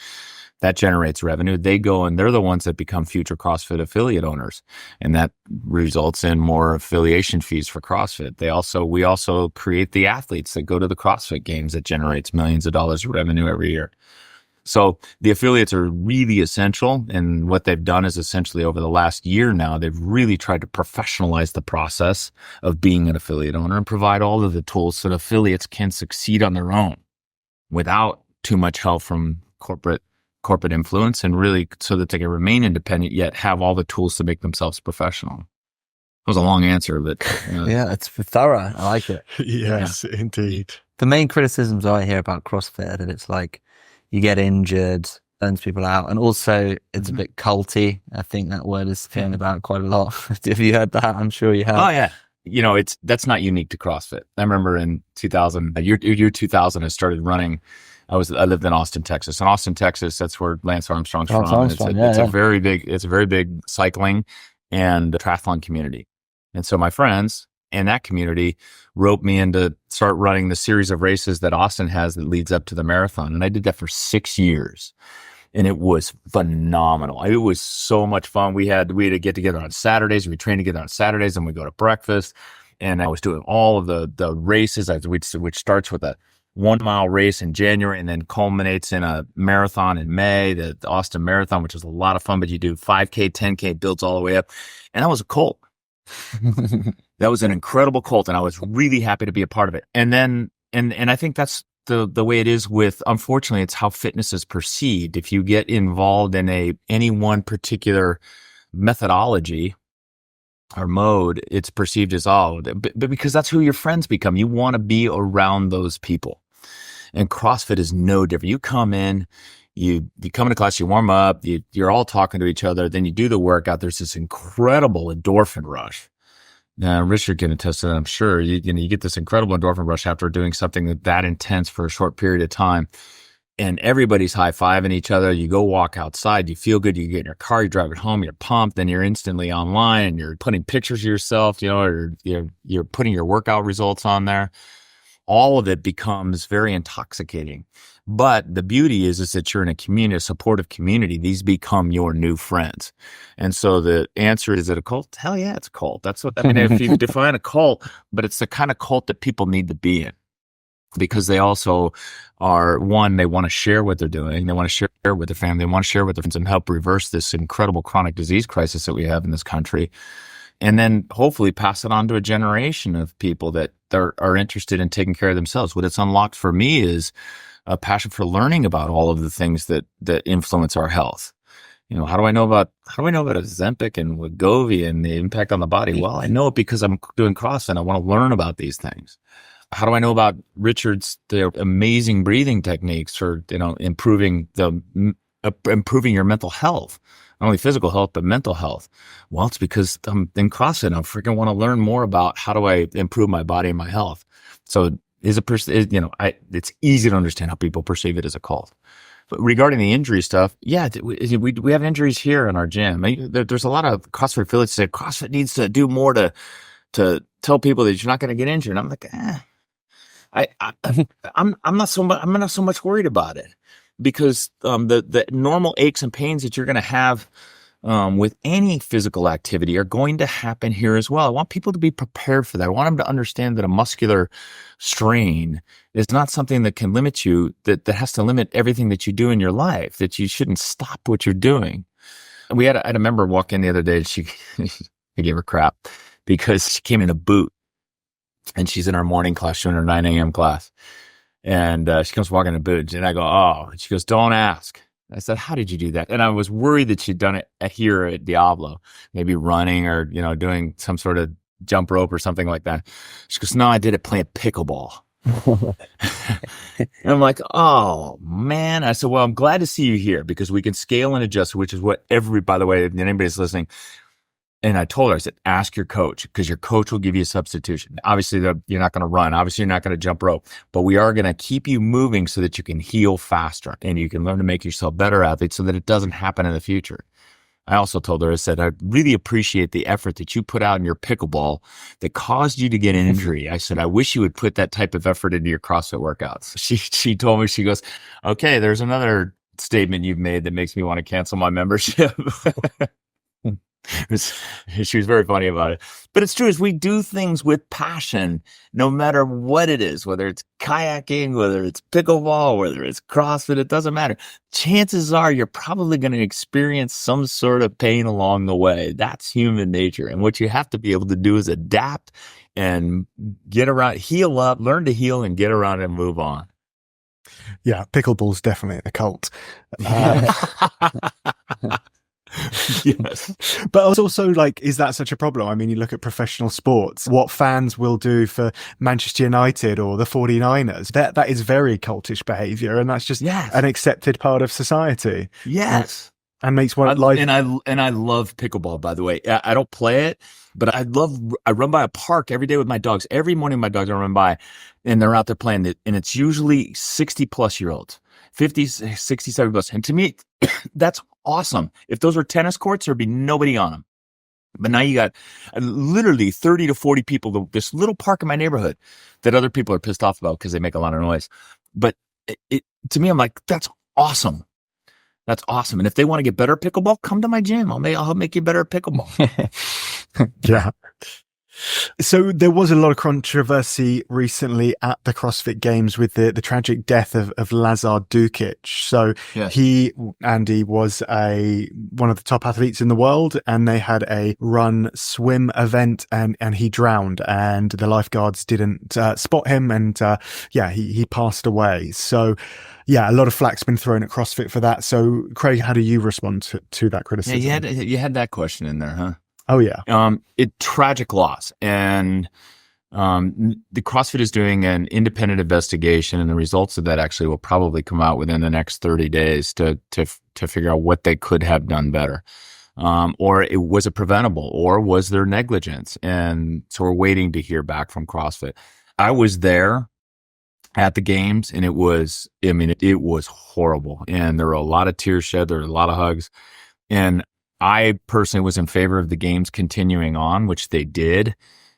That generates revenue. They go and they're the ones that become future CrossFit affiliate owners. And that results in more affiliation fees for CrossFit. We also create the athletes that go to the CrossFit games that generates millions of dollars of revenue every year. So the affiliates are really essential. And what they've done is essentially over the last year now, they've really tried to professionalize the process of being an affiliate owner and provide all of the tools so that affiliates can succeed on their own without too much help from corporate influence, and really so that they can remain independent, yet have all the tools to make themselves professional. That was a long answer, but yeah, it's thorough. I like it. Yes, indeed. The main criticisms I hear about CrossFit are that it's like you get injured, burns people out, and also it's a bit culty. I think that word is thrown about quite a lot. Have you heard that? I'm sure you have. Oh yeah. That's not unique to CrossFit. I remember in 2000, year 2000, I started running. I lived in Austin, Texas. In Austin, Texas, that's where Lance Armstrong's from. It's a very big cycling and triathlon community. And so my friends in that community roped me in to start running the series of races that Austin has that leads up to the marathon. And I did that for 6 years. And it was phenomenal. It was so much fun. We had to get together on Saturdays. We trained together on Saturdays and we go to breakfast. And I was doing all of the races, which starts with a 1 mile race in January and then culminates in a marathon in May, the Austin Marathon, which is a lot of fun, but you do 5K, 10K, builds all the way up. And that was a cult. That was an incredible cult. And I was really happy to be a part of it. And then, and I think that's the way it is unfortunately, it's how fitness is perceived. If you get involved in any one particular methodology or mode, it's perceived as but because that's who your friends become. You want to be around those people. And CrossFit is no different. You come in, you come into class, you warm up, you're all talking to each other, then you do the workout. There's this incredible endorphin rush. Now, Richard can attest to that, I'm sure. You get this incredible endorphin rush after doing something that intense for a short period of time. And everybody's high-fiving each other. You go walk outside, you feel good, you get in your car, you drive it home, you're pumped, then you're instantly online and you're putting pictures of yourself, or you're putting your workout results on there. All of it becomes very intoxicating. But the beauty is that you're in a supportive community. These become your new friends. And so the answer, is it a cult? Hell yeah, it's a cult. That's what, if you define a cult, but it's the kind of cult that people need to be in. Because they also are, one, they want to share what they're doing. They want to share with their family. They want to share with their friends and help reverse this incredible chronic disease crisis that we have in this country. And then hopefully pass it on to a generation of people that are interested in taking care of themselves. What it's unlocked for me is a passion for learning about all of the things that influence our health. How do I know about Ozempic and Wegovy and the impact on the body? Well, I know it because I'm doing CrossFit. I want to learn about these things. How do I know about the amazing breathing techniques for, improving your mental health, not only physical health, but mental health? Well, it's because I'm in CrossFit. I freaking want to learn more about how do I improve my body and my health. So it's easy to understand how people perceive it as a cult. But regarding the injury stuff, yeah, we have injuries here in our gym. There's a lot of CrossFit affiliates that CrossFit needs to do more to tell people that you're not going to get injured. And I'm like, I'm not so much worried about it, because the normal aches and pains that you're going to have with any physical activity are going to happen here as well. I want people to be prepared for that. I want them to understand that a muscular strain is not something that can limit you, that has to limit everything that you do in your life, that you shouldn't stop what you're doing. I had a member walk in the other day, and I gave her crap because she came in a boot, and she's in our morning class, she's in her 9 a.m. class. And she comes walking in a boot, and I go, oh, and she goes, don't ask. I said, how did you do that? And I was worried that she'd done it here at Diablo, maybe running or, doing some sort of jump rope or something like that. She goes, no, I did it playing pickleball. And I'm like, oh man. I said, well, I'm glad to see you here because we can scale and adjust, which is what by the way, if anybody's listening. And I told her, I said, ask your coach because your coach will give you a substitution. Obviously, you're not going to run. Obviously, you're not going to jump rope, but we are going to keep you moving so that you can heal faster and you can learn to make yourself better athlete so that it doesn't happen in the future. I also told her, I said, I really appreciate the effort that you put out in your pickleball that caused you to get an injury. I said, I wish you would put that type of effort into your CrossFit workouts. She told me, she goes, okay, there's another statement you've made that makes me want to cancel my membership. She was very funny about it. But it's true, is we do things with passion, no matter what it is, whether it's kayaking, whether it's pickleball, whether it's CrossFit, it doesn't matter. Chances are you're probably going to experience some sort of pain along the way. That's human nature. And what you have to be able to do is adapt and get around, heal up, learn to heal and get around and move on. Yeah, pickleball's definitely a cult. Yes. But it's also like, is that such a problem? I mean, you look at professional sports, what fans will do for Manchester United or the 49ers, that is very cultish behavior. And that's just an accepted part of society. Yes. And makes life. And I love pickleball, by the way. I don't play it, but I run by a park every day with my dogs. Every morning my dogs are run by and they're out there playing it. And it's usually 60 plus year olds, 50, 60, 70 plus. And to me, that's awesome. If those were tennis courts, there'd be nobody on them. But now you got literally 30 to 40 people, this little park in my neighborhood that other people are pissed off about because they make a lot of noise. But to me, I'm like, that's awesome. That's awesome. And if they want to get better at pickleball, come to my gym. I'll make you better at pickleball. Yeah. So there was a lot of controversy recently at the CrossFit Games with the tragic death of Lazar Dukic. So he, Andy, was one of the top athletes in the world, and they had a run swim event, and he drowned, and the lifeguards didn't spot him, and he passed away. So a lot of flack's been thrown at CrossFit for that. So Craig, how do you respond to that criticism? Yeah, you had that question in there, huh? Oh yeah. Tragic loss. And the CrossFit is doing an independent investigation, and the results of that actually will probably come out within the next 30 days to figure out what they could have done better. Or was it preventable, or was there negligence? And so we're waiting to hear back from CrossFit. I was there at the games, and it was horrible. And there were a lot of tears shed. There were a lot of hugs. And I personally was in favor of the games continuing on, which they did.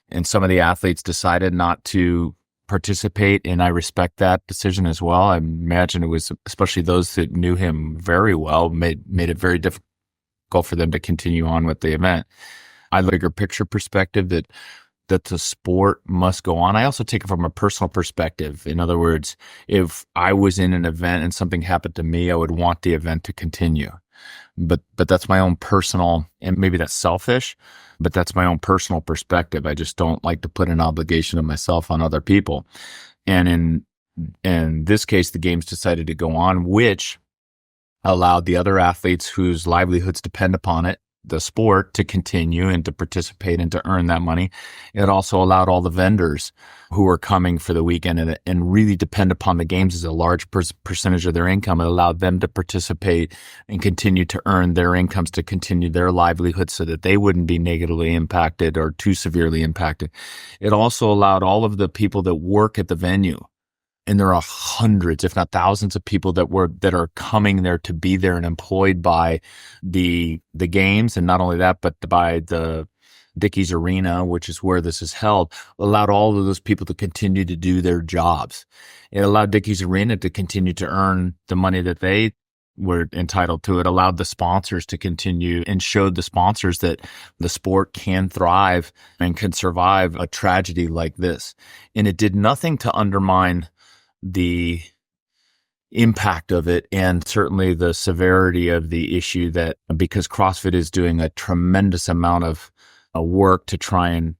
And some of the athletes decided not to participate, and I respect that decision as well. I imagine it was, especially those that knew him very well, made it very difficult for them to continue on with the event. I have a bigger picture perspective that the sport must go on. I also take it from a personal perspective. In other words, if I was in an event and something happened to me, I would want the event to continue. But that's my own personal, and maybe that's selfish, but that's my own personal perspective. I just don't like to put an obligation of myself on other people. And in this case, the games decided to go on, which allowed the other athletes whose livelihoods depend upon it, the sport, to continue and to participate and to earn that money. It also allowed all the vendors who were coming for the weekend and really depend upon the games as a large percentage of their income. It allowed them to participate and continue to earn their incomes, to continue their livelihood so that they wouldn't be negatively impacted or too severely impacted. It also allowed all of the people that work at the venue, and there are hundreds, if not thousands, of people that are coming there to be there and employed by the games, and not only that, but by the Dickies Arena, which is where this is held, allowed all of those people to continue to do their jobs. It allowed Dickies Arena to continue to earn the money that they were entitled to. It allowed the sponsors to continue and showed the sponsors that the sport can thrive and can survive a tragedy like this. And it did nothing to undermine the impact of it, and certainly the severity of the issue, that because CrossFit is doing a tremendous amount of work to try and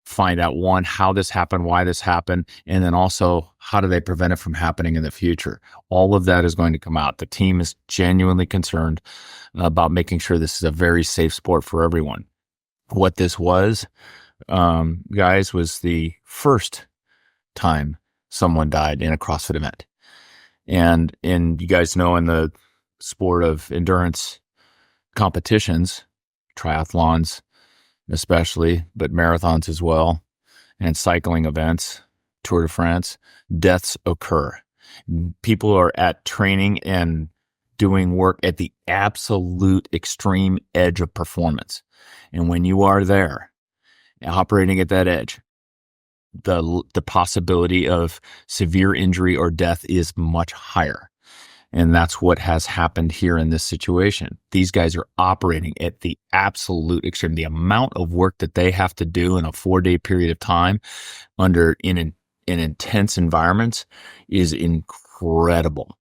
find out, one, how this happened, why this happened, and then also how do they prevent it from happening in the future. All of that is going to come out. The team is genuinely concerned about making sure this is a very safe sport for everyone. What this was, guys, was the first time someone died in a CrossFit event. And you guys know, in the sport of endurance competitions, triathlons especially, but marathons as well, and cycling events, Tour de France, deaths occur. People are at training and doing work at the absolute extreme edge of performance. And when you are there, operating at that edge, the possibility of severe injury or death is much higher. And that's what has happened here in this situation. These guys are operating at the absolute extreme. The amount of work that they have to do in a 4-day period of time in intense environments is incredible.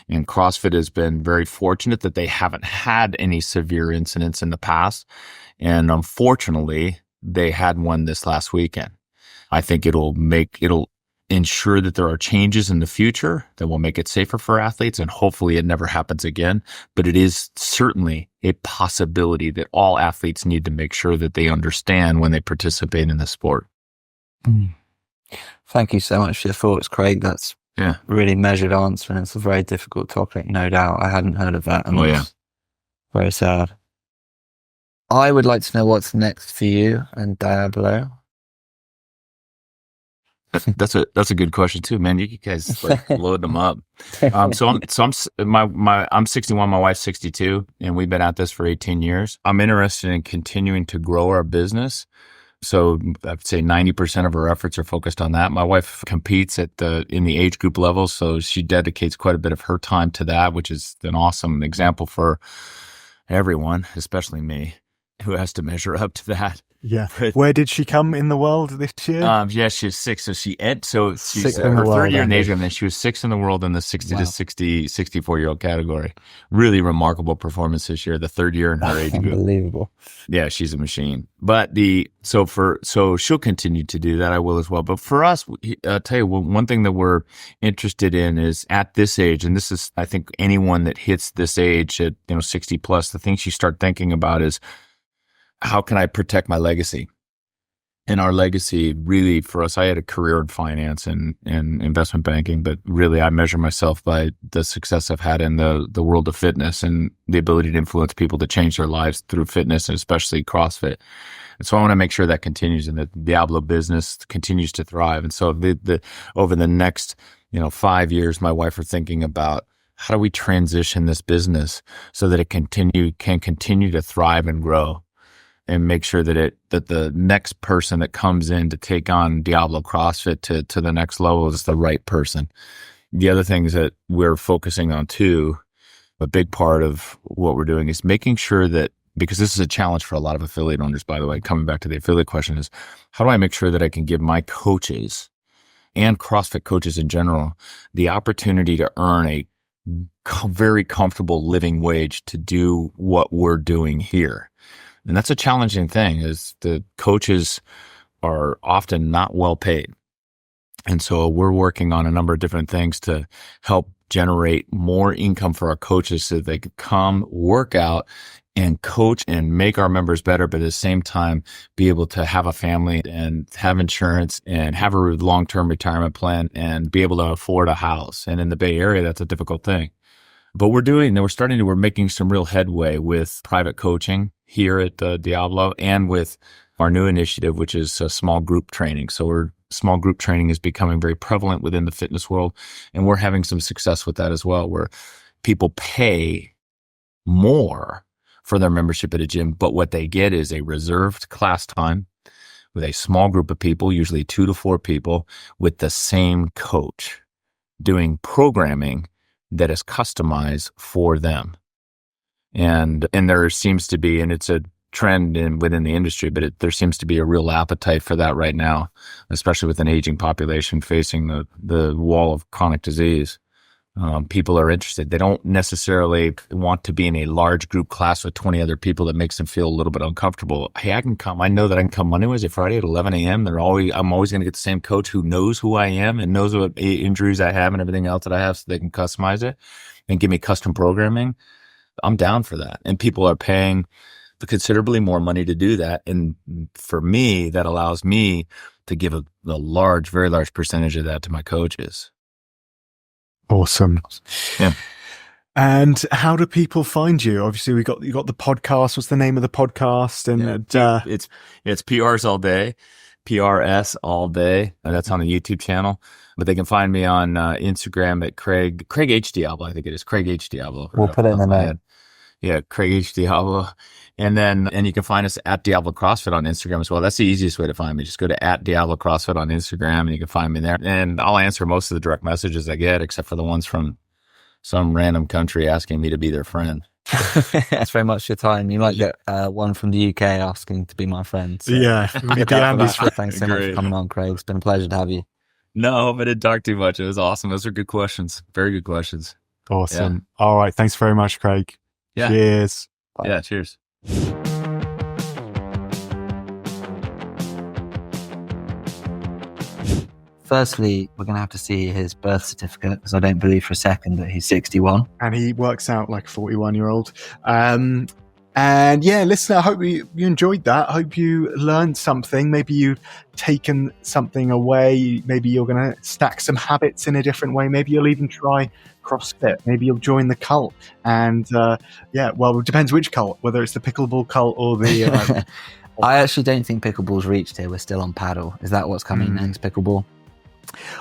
And CrossFit has been very fortunate that they haven't had any severe incidents in the past. And unfortunately, they had one this last weekend. I think it'll ensure that there are changes in the future that will make it safer for athletes, and hopefully it never happens again. But it is certainly a possibility that all athletes need to make sure that they understand when they participate in the sport. Thank you so much for your thoughts, Craig. That's really measured answer, and it's a very difficult topic, no doubt. I hadn't heard of that. And it's very sad. I would like to know what's next for you and Diablo. That's a good question too, man. You guys load them up. I'm 61. My wife's 62, and we've been at this for 18 years. I'm interested in continuing to grow our business. So I'd say 90% of our efforts are focused on that. My wife competes in the age group level, so she dedicates quite a bit of her time to that, which is an awesome example for everyone, especially me, who has to measure up to that. Yeah. Where did she come in the world this year? She's 6. So she's her third year in Asia, and then she was 6th in the world in the 60 to 64-year-old category. Really remarkable performance this year, the third year in her age group. Unbelievable. Yeah, she's a machine. But so she'll continue to do that. I will as well. But for us, I'll tell you, one thing that we're interested in is at this age, and this is, I think, anyone that hits this age at 60 plus, the things you start thinking about is, how can I protect my legacy? And our legacy, really, for us, I had a career in finance and investment banking, but really I measure myself by the success I've had in the world of fitness and the ability to influence people to change their lives through fitness, and especially CrossFit. And so I want to make sure that continues and the Diablo business continues to thrive. And so over the next 5 years, my wife are thinking about, how do we transition this business so that it can continue to thrive and grow, and make sure that the next person that comes in to take on Diablo CrossFit to the next level is the right person. The other things that we're focusing on too, a big part of what we're doing is making sure that, because this is a challenge for a lot of affiliate owners, by the way, coming back to the affiliate question, is how do I make sure that I can give my coaches and CrossFit coaches in general the opportunity to earn a very comfortable living wage to do what we're doing here? And that's a challenging thing, is the coaches are often not well paid. And so we're working on a number of different things to help generate more income for our coaches so that they could come, work out, and coach and make our members better, but at the same time be able to have a family and have insurance and have a long-term retirement plan and be able to afford a house. And in the Bay Area, that's a difficult thing. But we're making some real headway with private coaching here at Diablo, and with our new initiative, which is small group training. So small group training is becoming very prevalent within the fitness world, and we're having some success with that as well, where people pay more for their membership at a gym, but what they get is a reserved class time with a small group of people, usually 2 to 4 people, with the same coach doing programming that is customized for them. And there seems to be, and it's a trend within the industry, but there seems to be a real appetite for that right now, especially with an aging population facing the wall of chronic disease. People are interested. They don't necessarily want to be in a large group class with 20 other people that makes them feel a little bit uncomfortable. Hey, I can come. I know that I can come Monday, Wednesday, Friday at 11 a.m. I'm always going to get the same coach who knows who I am and knows what injuries I have and everything else that I have, so they can customize it and give me custom programming. I'm down for that. And people are paying considerably more money to do that. And for me, that allows me to give a very large percentage of that to my coaches. Awesome. Yeah. And how do people find you? Obviously, you got the podcast. What's the name of the podcast? And it's PRs all day, PRS all day. That's on the YouTube channel. But they can find me on Instagram at Craig H. Diablo. I think it is Craig H. Diablo. We'll put it in the note. Yeah, Craig H. Diablo. And you can find us at Diablo CrossFit on Instagram as well. That's the easiest way to find me. Just go to at Diablo CrossFit on Instagram and you can find me there. And I'll answer most of the direct messages I get, except for the ones from some random country asking me to be their friend. That's very much your time. You might get one from the UK asking to be my friend. So yeah. Thanks so much for coming on, Craig. It's been a pleasure to have you. No, but I didn't talk too much. It was awesome. Those are good questions. Very good questions. Awesome. Yeah. All right. Thanks very much, Craig. Yeah. Cheers. Bye. Yeah. Cheers. Firstly, we're going to have to see his birth certificate because I don't believe for a second that he's 61. And he works out like a 41-year-old. And yeah, listen, I hope you enjoyed that. I hope you learned something. Maybe you've taken something away. Maybe you're going to stack some habits in a different way. Maybe you'll even try CrossFit. Maybe you'll join the cult. And well, it depends which cult, whether it's the pickleball cult or the... I actually don't think pickleball's reached here. We're still on paddle. Is that what's coming next, pickleball?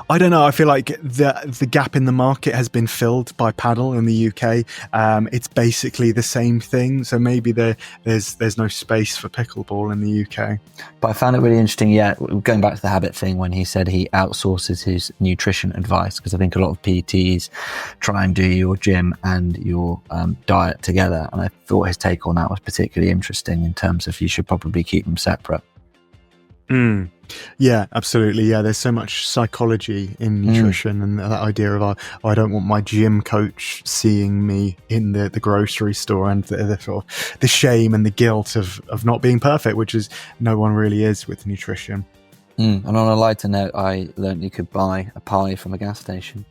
I don't know. I feel like the gap in the market has been filled by paddle in the UK. It's basically the same thing. So maybe there's no space for pickleball in the UK. But I found it really interesting. Yeah, going back to the habit thing, when he said he outsources his nutrition advice, because I think a lot of PTs try and do your gym and your diet together. And I thought his take on that was particularly interesting in terms of you should probably keep them separate. Yeah, absolutely. Yeah, there's so much psychology in nutrition and that idea of I don't want my gym coach seeing me in the grocery store and the sort of the shame and the guilt of not being perfect, which is no one really is with nutrition. And on a lighter note, I learned you could buy a pie from a gas station.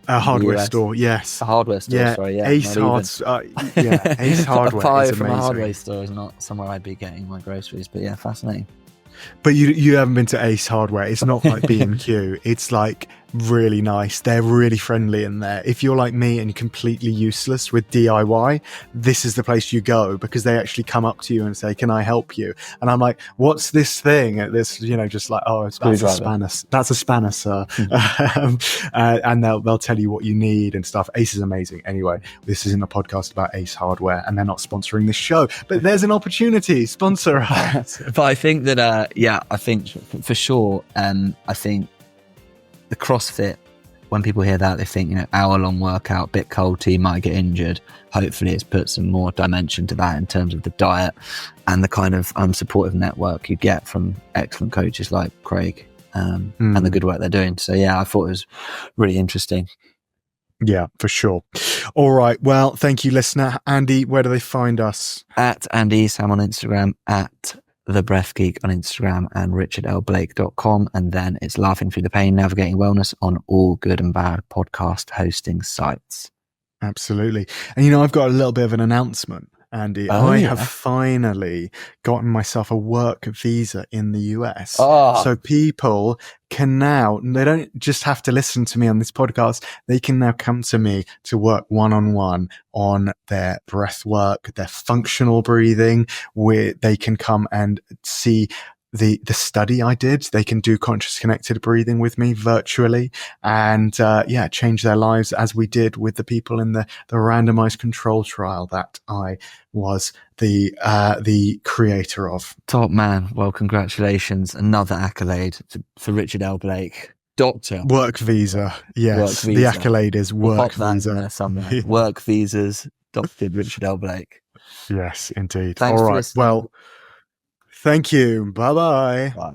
A hardware store, yes. A hardware store, yeah. Sorry, yeah. Ace Ace Hardware. A pie is from amazing. a hardware store is not somewhere I'd be getting my groceries, but yeah, fascinating. But you haven't been to Ace Hardware. It's not like B&Q. It's like really nice. They're really friendly in there. If you're like me and completely useless with DIY, this is the place you go, because they actually come up to you and say, "Can I help you?" And I'm like, "What's this thing?" This, just like, "Oh, that's a spanner. That's a spanner, sir." And they'll tell you what you need and stuff. Ace is amazing. Anyway, this isn't a podcast about Ace Hardware, and they're not sponsoring this show. But there's an opportunity. Sponsor us. But I think that, I think for sure, I think the CrossFit, when people hear that, they think, hour-long workout, bit colty, might get injured. Hopefully it's put some more dimension to that in terms of the diet and the kind of supportive network you get from excellent coaches like Craig and the good work they're doing. So yeah, I thought it was really interesting. Yeah, for sure. All right. Well, thank you, listener. Andy, where do they find us? At Andy Sam on Instagram, at The Breath Geek on Instagram, and richardlblake.com. And then it's Laughing Through the Pain, Navigating Wellness on all good and bad podcast hosting sites. Absolutely. And I've got a little bit of an announcement, Andy. I have finally gotten myself a work visa in the US. So people can now, they don't just have to listen to me on this podcast. They can now come to me to work one-on-one on their breath work, their functional breathing, where they can come and see the study I did. They can do conscious connected breathing with me virtually and change their lives, as we did with the people in the randomized control trial that I was the creator of. Top man. Well, congratulations. Another accolade for Richard L. Blake. Doctor. Work visa. Yes. Work visa. The accolade is work visa. Somewhere. Work visas, Dr. Richard L. Blake. Yes, indeed. Thanks All for right. listening. Well, thank you. Bye-bye. Bye.